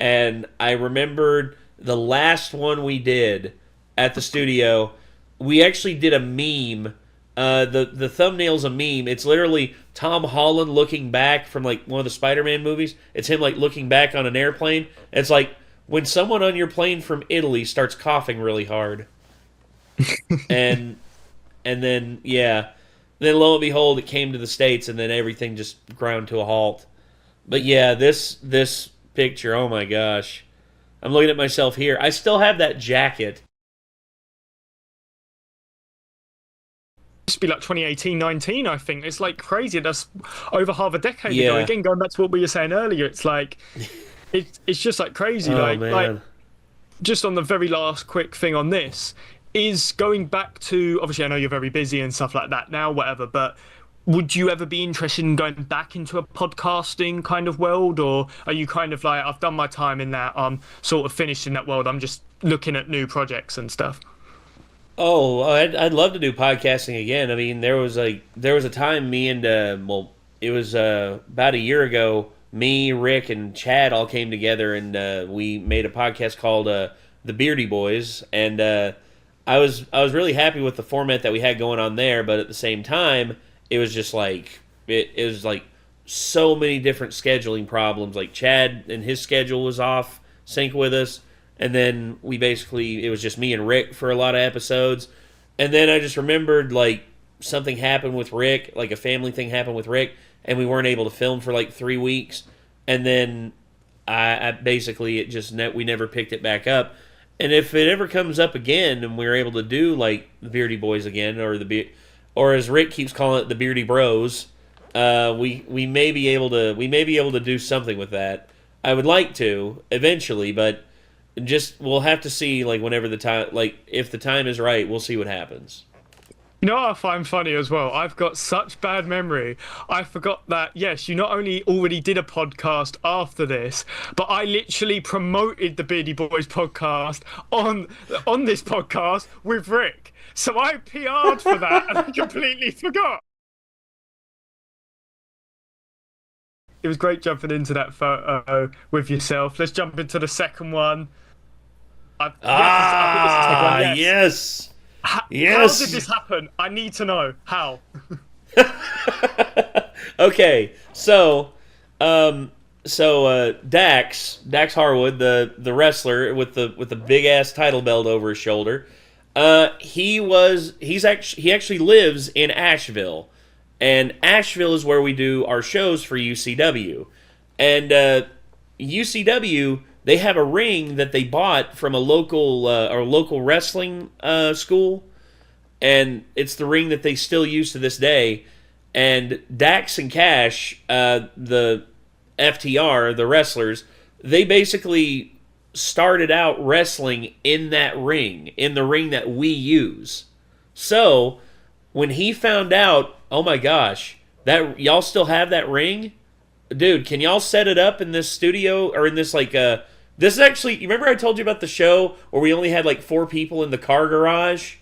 And I remembered the last one we did at the studio, we actually did a meme. The thumbnail's a meme. It's literally Tom Holland looking back from one of the Spider-Man movies. It's him looking back on an airplane. It's when someone on your plane from Italy starts coughing really hard. and then then lo and behold, it came to the States, and then everything just ground to a halt. But yeah, this picture, oh my gosh. I'm looking at myself here. I still have that jacket. To be 2018, 19, I think. It's crazy. That's over half a decade ago. Again, going back to what we were saying earlier, it's it's just crazy. Man. Just on the very last quick thing on this is going back to, obviously I know you're very busy and stuff like that now, whatever, but would you ever be interested in going back into a podcasting kind of world, or are you kind of I've done my time in that, I'm sort of finished in that world, I'm just looking at new projects and stuff? Oh, I'd love to do podcasting again. I mean, there was a time me and it was about a year ago. Me, Rick, and Chad all came together and we made a podcast called the Beardy Boys. And I was really happy with the format that we had going on there. But at the same time, it was just like it was like so many different scheduling problems. Like Chad and his schedule was off sync with us. And then it was just me and Rick for a lot of episodes. And then I just remembered, like, something happened with Rick, like a family thing happened with Rick, and we weren't able to film for like 3 weeks. And then I basically, we never picked it back up. And if it ever comes up again and we're able to do, like, the Beardy Boys again, or as Rick keeps calling it, the Beardy Bros, we may be able to do something with that. I would like to, eventually, but we'll have to see, like, whenever the time, like, if the time is right, we'll see what happens. You know what I find funny as well? I've got such bad memory. I forgot that, yes, you not only already did a podcast after this, but I literally promoted the Beardy Boys podcast on this podcast with Rick. So I PR'd for that and I completely forgot. It was great jumping into that photo with yourself. Let's jump into the second one. I think this is the second one, yes. Yes. How did this happen? I need to know how. Okay, so Dax Harwood, the wrestler with the big ass title belt over his shoulder, he actually lives in Asheville, and Asheville is where we do our shows for UCW, and UCW. They have a ring that they bought from a local wrestling school, and it's the ring that they still use to this day. And Dax and Cash, the FTR, the wrestlers, they basically started out wrestling in that ring, in the ring that we use. So when he found out, oh my gosh, that y'all still have that ring? Dude, can y'all set it up in this studio or in this this is actually, you remember I told you about the show where we only had like 4 people in the car garage?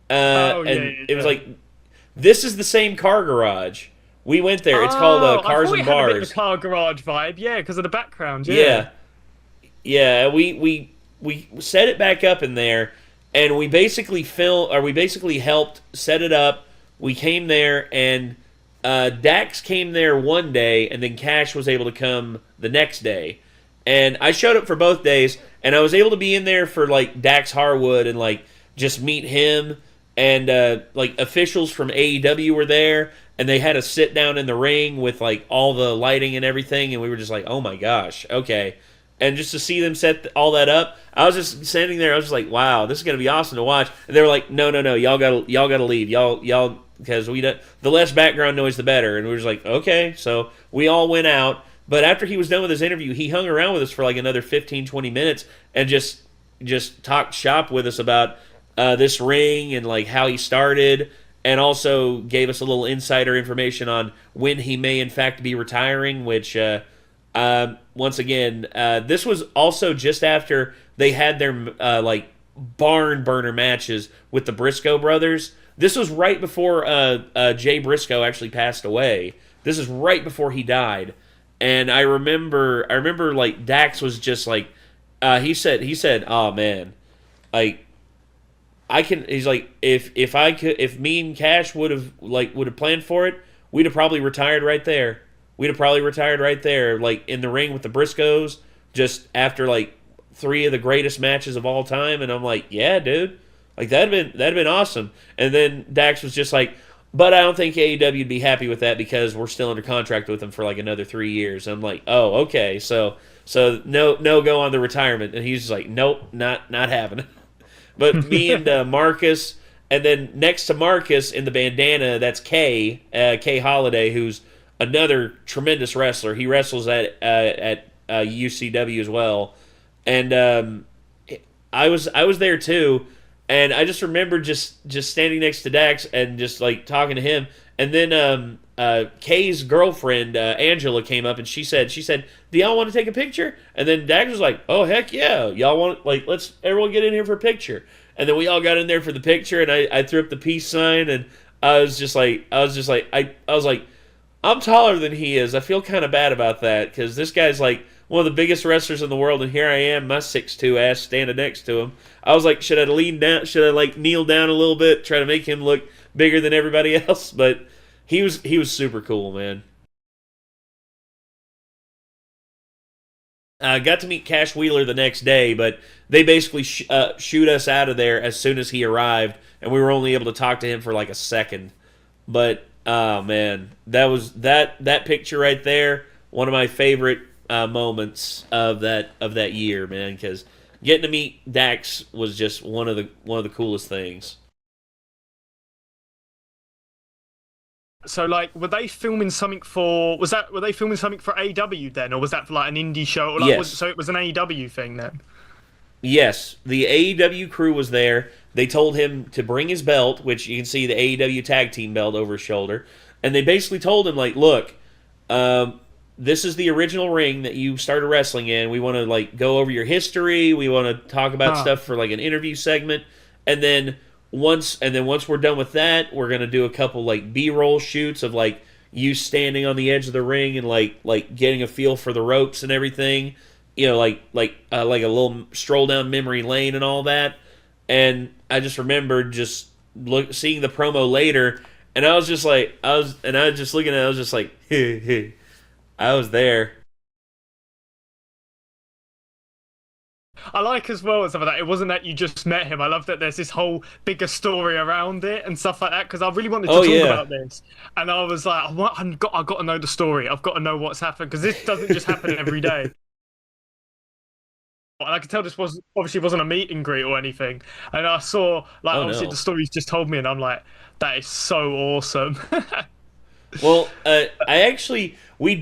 It was like, this is the same car garage. We went there. It's called Cars and Bars. Had a bit of the car garage vibe, yeah, because of the background. Yeah. We set it back up in there, and we basically helped set it up. We came there, and Dax came there one day, and then Cash was able to come the next day. And I showed up for both days, and I was able to be in there for, like, Dax Harwood and, like, just meet him. And, like, officials from AEW were there, and they had us sit down in the ring with, like, all the lighting and everything, and we were just like, oh, my gosh, okay. And just to see them set all that up, I was just standing there, I was just like, wow, this is going to be awesome to watch. And they were like, no, y'all gotta leave. Y'all, because the less background noise, the better. And we were just like, okay. So we all went out. But after he was done with his interview, he hung around with us for like another 15, 20 minutes and just talked shop with us about this ring and like how he started, and also gave us a little insider information on when he may in fact be retiring, which once again, this was also just after they had their like barn burner matches with the Briscoe brothers. This was right before Jay Briscoe actually passed away. This is right before he died. And I remember like Dax was just like, he said, oh man, like he's like, if me and Cash would have planned for it, we'd have probably retired right there. Like in the ring with the Briscoes, just after like 3 of the greatest matches of all time. And I'm like, yeah, dude, like that'd been awesome. And then Dax was just like, but I don't think AEW would be happy with that because we're still under contract with them for like another 3 years. I'm like, oh, okay, so no go on the retirement. And he's just like, nope, not happening. But me and Marcus, and then next to Marcus in the bandana, that's Kay Holiday, who's another tremendous wrestler. He wrestles at UCW as well, and I was there too. And I just remember just standing next to Dax and just like talking to him. And then Kay's girlfriend Angela came up and she said, "Do y'all want to take a picture?" And then Dax was like, "Oh heck yeah, y'all want, like, let's everyone get in here for a picture." And then we all got in there for the picture, and I threw up the peace sign, and I was like, I'm taller than he is. I feel kind of bad about that because this guy's like one of the biggest wrestlers in the world, and here I am, my 6'2" ass standing next to him. I was like, should I lean down? Should I like kneel down a little bit, try to make him look bigger than everybody else? But he was super cool, man. I got to meet Cash Wheeler the next day, but they basically shoot us out of there as soon as he arrived, and we were only able to talk to him for like a second. But oh man, that picture right there, one of my favorite moments of that year, man. Because getting to meet Dax was just one of the coolest things. So, like, were they filming something for? Were they filming something for AEW then, or was that for like an indie show? Or, like, Yes. So it was an AEW thing then. Yes, the AEW crew was there. They told him to bring his belt, which you can see the AEW tag team belt over his shoulder, and they basically told him like, "Look, this is the original ring that you started wrestling in. We want to like go over your history. We want to talk about stuff for like an interview segment, and then once we're done with that, we're gonna do a couple like B-roll shoots of like you standing on the edge of the ring and like getting a feel for the ropes and everything." You know, like a little stroll down memory lane and all that. And I just remembered just seeing the promo later, and I was just looking at it, I was just like, hey, I was there. I like as well and stuff like that. It wasn't that you just met him. I love that there's this whole bigger story around it and stuff like that. Because I really wanted to talk about this, and I was like, I've got to know the story. I've got to know what's happened because this doesn't just happen every day. And I could tell this obviously wasn't a meet and greet or anything. And I saw obviously the story you just told me, and I'm like, that is so awesome. Well, I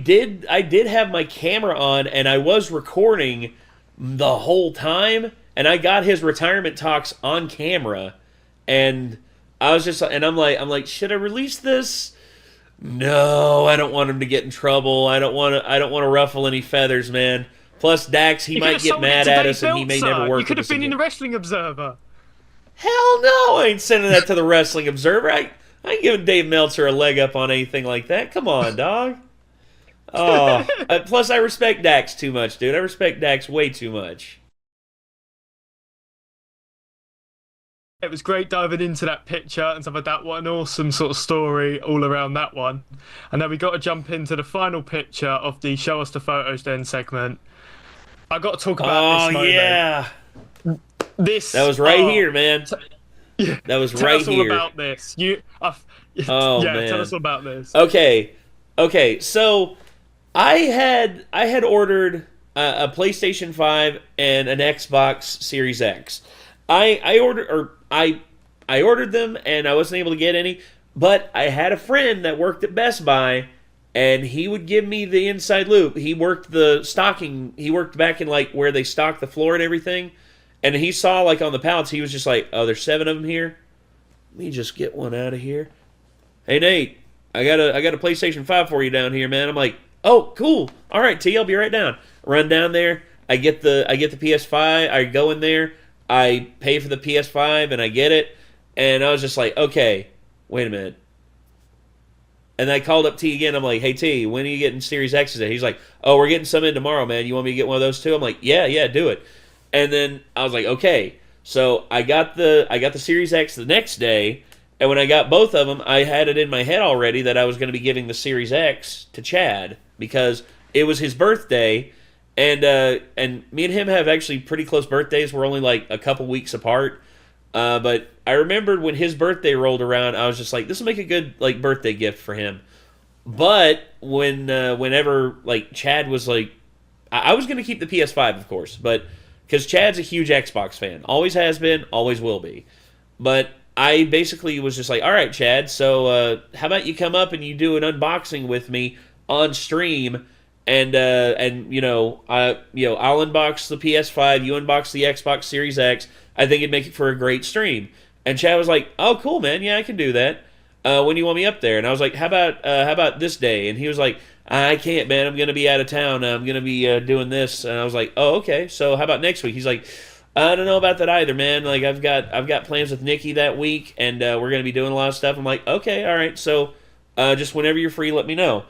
did have my camera on, and I was recording the whole time, and I got his retirement talks on camera, and I was just, and I'm like, should I release this? No, I don't want him to get in trouble. I don't want to ruffle any feathers, man. Plus, Dax, he might get mad at us, and he may never work with us again. You could have been in the Wrestling Observer. Hell no, I ain't sending that to the Wrestling Observer. I ain't giving Dave Meltzer a leg up on anything like that. Come on, dog. Oh, plus I respect Dax too much, dude. I respect Dax way too much. It was great diving into that picture and stuff like that. What an awesome sort of story all around that one. And then we got to jump into the final picture of the Show Us the Photos Then segment. I got to talk about this moment. Oh, yeah. That was right here, man. That was right here. Tell us all about this. Man. Tell us all about this. Okay. So I had ordered a PlayStation 5 and an Xbox Series X. I ordered them, and I wasn't able to get any. But I had a friend that worked at Best Buy, and he would give me the inside loop. He worked the stocking. He worked back in like where they stock the floor and everything. And he saw like on the pallets, he was just like, "Oh, there's 7 of them here. Let me just get one out of here." "Hey Nate, I got a PlayStation 5 for you down here, man." I'm like, "Oh, cool. All right, T, I'll be right down." Run down there. I get the PS5. I go in there. I pay for the PS5 and I get it. And I was just like, "Okay, wait a minute." And I called up T again. I'm like, "Hey T, when are you getting Series X's in?" He's like, "Oh, we're getting some in tomorrow, man. You want me to get one of those too?" I'm like, Yeah, do it." And then I was like, "Okay." So I got the Series X the next day, and when I got both of them, I had it in my head already that I was going to be giving the Series X to Chad because it was his birthday, and me and him have actually pretty close birthdays. We're only like a couple weeks apart. But I remembered when his birthday rolled around, I was just like, this will make a good like birthday gift for him. But whenever like Chad was like, I was going to keep the PS5, of course, but because Chad's a huge Xbox fan, always has been, always will be. But I basically was just like, "All right, Chad, so how about you come up and you do an unboxing with me on stream, and I'll unbox the PS5, you unbox the Xbox Series X. I think it'd make it for a great stream." And Chad was like, "Oh, cool, man. Yeah, I can do that. When do you want me up there?" And I was like, how about this day?" And he was like, "I can't, man. I'm going to be out of town. I'm going to be doing this." And I was like, "Oh, okay. So how about next week?" He's like, I don't know about that either, man. Like I've got plans with Nikki that week, and we're gonna be doing a lot of stuff. I'm like, okay, all right. So just whenever you're free, let me know.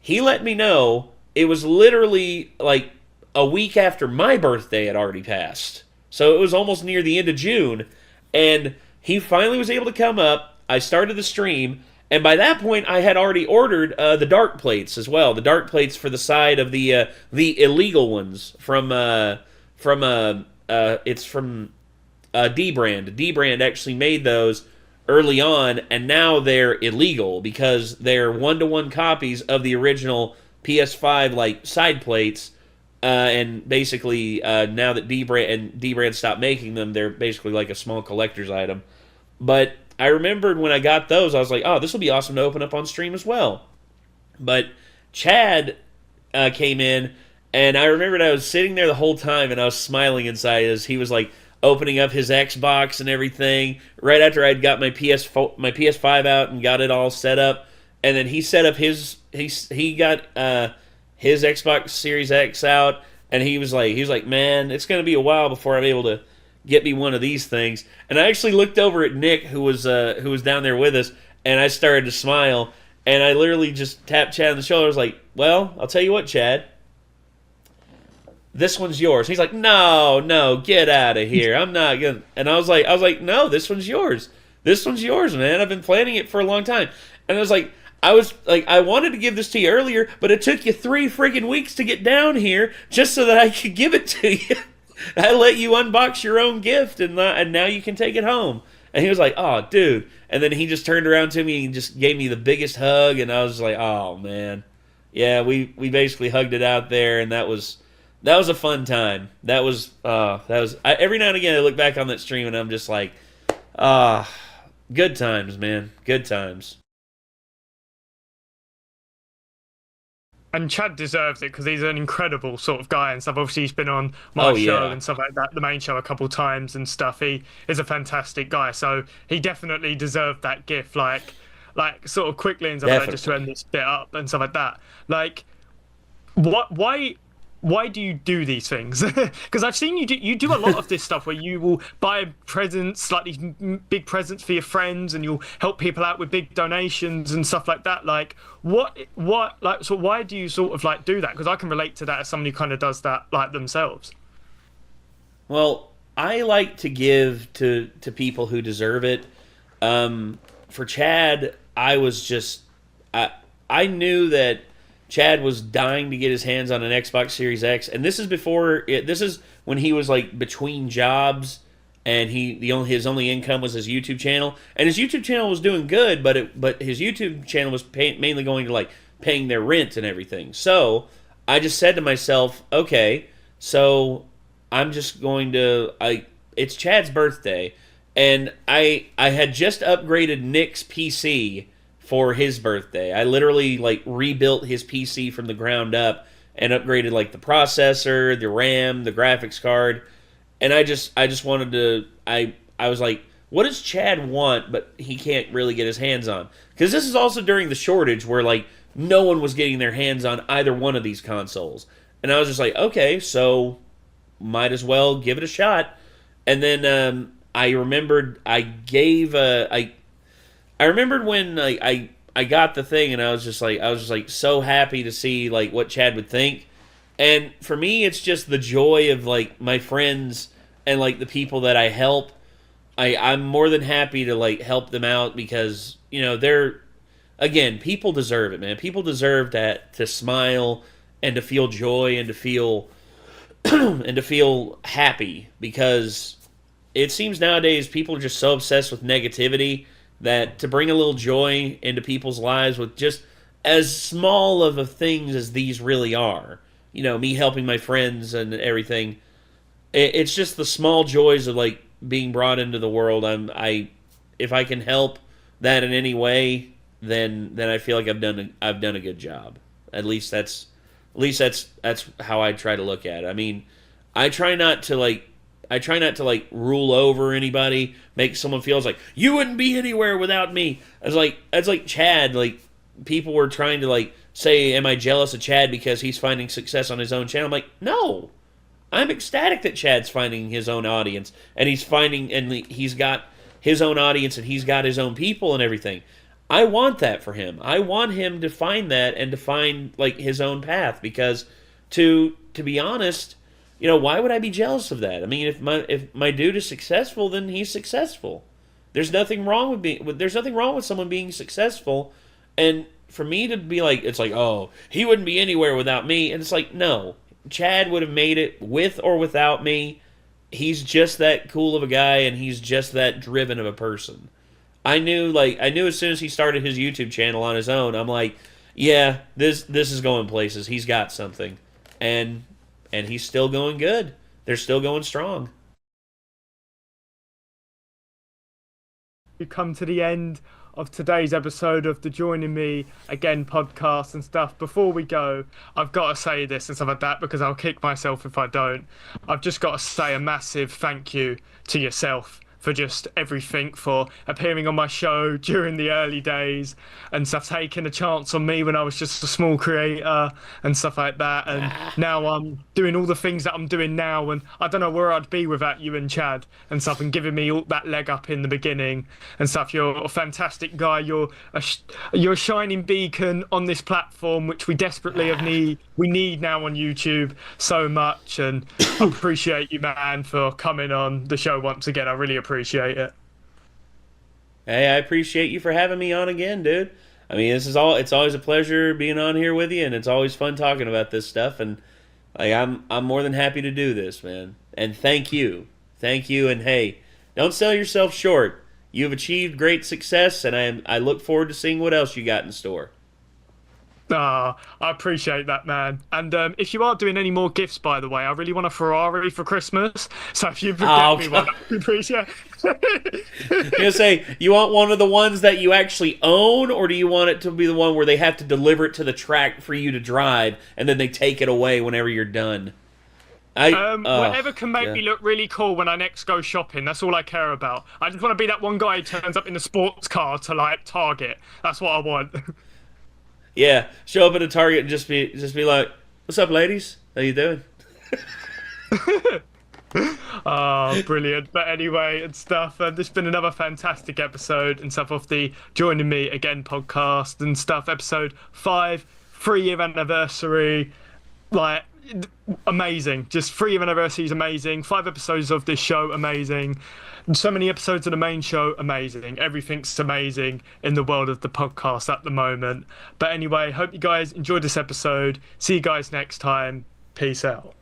He let me know. It was literally like a week after my birthday had already passed, so it was almost near the end of June, and he finally was able to come up. I started the stream, and by that point, I had already ordered the dark plates as well. The dark plates for the side of the illegal ones it's from D-Brand. D-Brand actually made those early on, and now they're illegal because they're one-to-one copies of the original PS5 like side plates. And basically, now that D-Brand stopped making them, they're basically like a small collector's item. But I remembered when I got those, I was like, oh, this will be awesome to open up on stream as well. But Chad came in, and I remembered I was sitting there the whole time, and I was smiling inside as he was like opening up his Xbox and everything. Right after I'd got my PS5 out and got it all set up, and then he set up he got his Xbox Series X out, and he was like, man, it's gonna be a while before I'm able to get me one of these things. And I actually looked over at Nick, who was down there with us, and I started to smile, and I literally just tapped Chad on the shoulder. I was like, well, I'll tell you what, Chad. This one's yours. He's like, no, get out of here. I'm not gonna. And I was like, no, this one's yours. This one's yours, man. I've been planning it for a long time. And I wanted to give this to you earlier, but it took you 3 freaking weeks to get down here just so that I could give it to you. I let you unbox your own gift, and now you can take it home. And he was like, oh, dude. And then he just turned around to me and just gave me the biggest hug, and I was like, oh, man. Yeah, we basically hugged it out there, and that was a fun time. Every now and again I look back on that stream, and I'm just like, good times, man. Good times. And Chad deserves it because he's an incredible sort of guy and stuff. Obviously, he's been on my show and stuff like that, the main show, a couple times and stuff. He is a fantastic guy, so he definitely deserved that gift. Like sort of quickly and stuff like that, just to end this bit up and stuff like that. Like, why do you do these things? Because I've seen you do a lot of this stuff where you will buy presents, like these big presents for your friends, and you'll help people out with big donations and stuff like that. Like, so why do you sort of like do that? Because I can relate to that as somebody who kind of does that like themselves. Well, I like to give to people who deserve it. For Chad, I knew that Chad was dying to get his hands on an Xbox Series X, and this is when he was like between jobs, and his only income was his YouTube channel, and his YouTube channel was doing good, but his YouTube channel was mainly going to like paying their rent and everything. So I just said to myself, okay, so I'm just going to it's Chad's birthday, and I had just upgraded Nick's PC for his birthday. I literally like rebuilt his PC from the ground up and upgraded like the processor, the RAM, the graphics card. And I just wanted to I was like, what does Chad want but he can't really get his hands on? Because this is also during the shortage where like no one was getting their hands on either one of these consoles. And I was just like, okay, so might as well give it a shot. And then I remembered I remembered when I got the thing, and I was just like so happy to see like what Chad would think. And for me, it's just the joy of like my friends and like the people that I help. I'm more than happy to like help them out because people deserve it, man. People deserve that, to smile and to feel joy and to feel and to feel happy, because it seems nowadays people are just so obsessed with negativity that to bring a little joy into people's lives with just as small of a things as these really are, me helping my friends and everything, it's just the small joys of like being brought into the world. If I can help that in any way, then I feel like I've done a good job. At least that's how I try to look at it. I mean, I try not to rule over anybody, make someone feel like you wouldn't be anywhere without me. It's like Chad, like people were trying to like say, am I jealous of Chad because he's finding success on his own channel? I'm like, no, I'm ecstatic that Chad's finding his own audience, and he's got his own audience, and he's got his own people and everything. I want that for him. I want him to find that and to find like his own path, because to be honest, why would I be jealous of that? I mean, if my dude is successful, then he's successful. There's nothing wrong with someone being successful, and for me to be like, it's like, oh, he wouldn't be anywhere without me, and it's like, no, Chad would have made it with or without me. He's just that cool of a guy, and he's just that driven of a person. I knew as soon as he started his YouTube channel on his own, I'm like, yeah, this is going places. He's got something, and he's still going good. They're still going strong. We come to the end of today's episode of the Joining Me Again podcast and stuff. Before we go, I've got to say this and stuff like that, because I'll kick myself if I don't. I've just got to say a massive thank you to yourself for just everything, for appearing on my show during the early days and stuff, taking a chance on me when I was just a small creator and stuff like that. And now I'm doing all the things that I'm doing now, and I don't know where I'd be without you and Chad and stuff, and giving me all that leg up in the beginning and stuff. You're a fantastic guy. You're a shining beacon on this platform, which we desperately we need now on YouTube so much. And I appreciate you, man, for coming on the show once again. I really appreciate it. Hey, I appreciate you for having me on again, dude. I mean, it's always a pleasure being on here with you, and it's always fun talking about this stuff. And like, I'm more than happy to do this, man. And thank you, and hey, don't sell yourself short. You've achieved great success, and I look forward to seeing what else you got in store. I appreciate that, man. And if you are doing any more gifts, by the way, I really want a Ferrari for Christmas. So if you get me one, I appreciate it. You're gonna say, you want one of the ones that you actually own, or do you want it to be the one where they have to deliver it to the track for you to drive, and then they take it away whenever you're done? Whatever can make me look really cool when I next go shopping. That's all I care about. I just want to be that one guy who turns up in a sports car to like Target. That's what I want. Yeah, show up at a Target and just be like, "What's up, ladies? How you doing?" Oh, brilliant. But anyway, and stuff, this has been another fantastic episode and stuff of the Joining Me Again podcast and stuff. Episode 5, 3-year anniversary. Like, amazing. Just 3-year anniversary is amazing. 5 episodes of this show, amazing. And so many episodes of the main show, amazing. Everything's amazing in the world of the podcast at the moment. But anyway, hope you guys enjoyed this episode. See you guys next time. Peace out.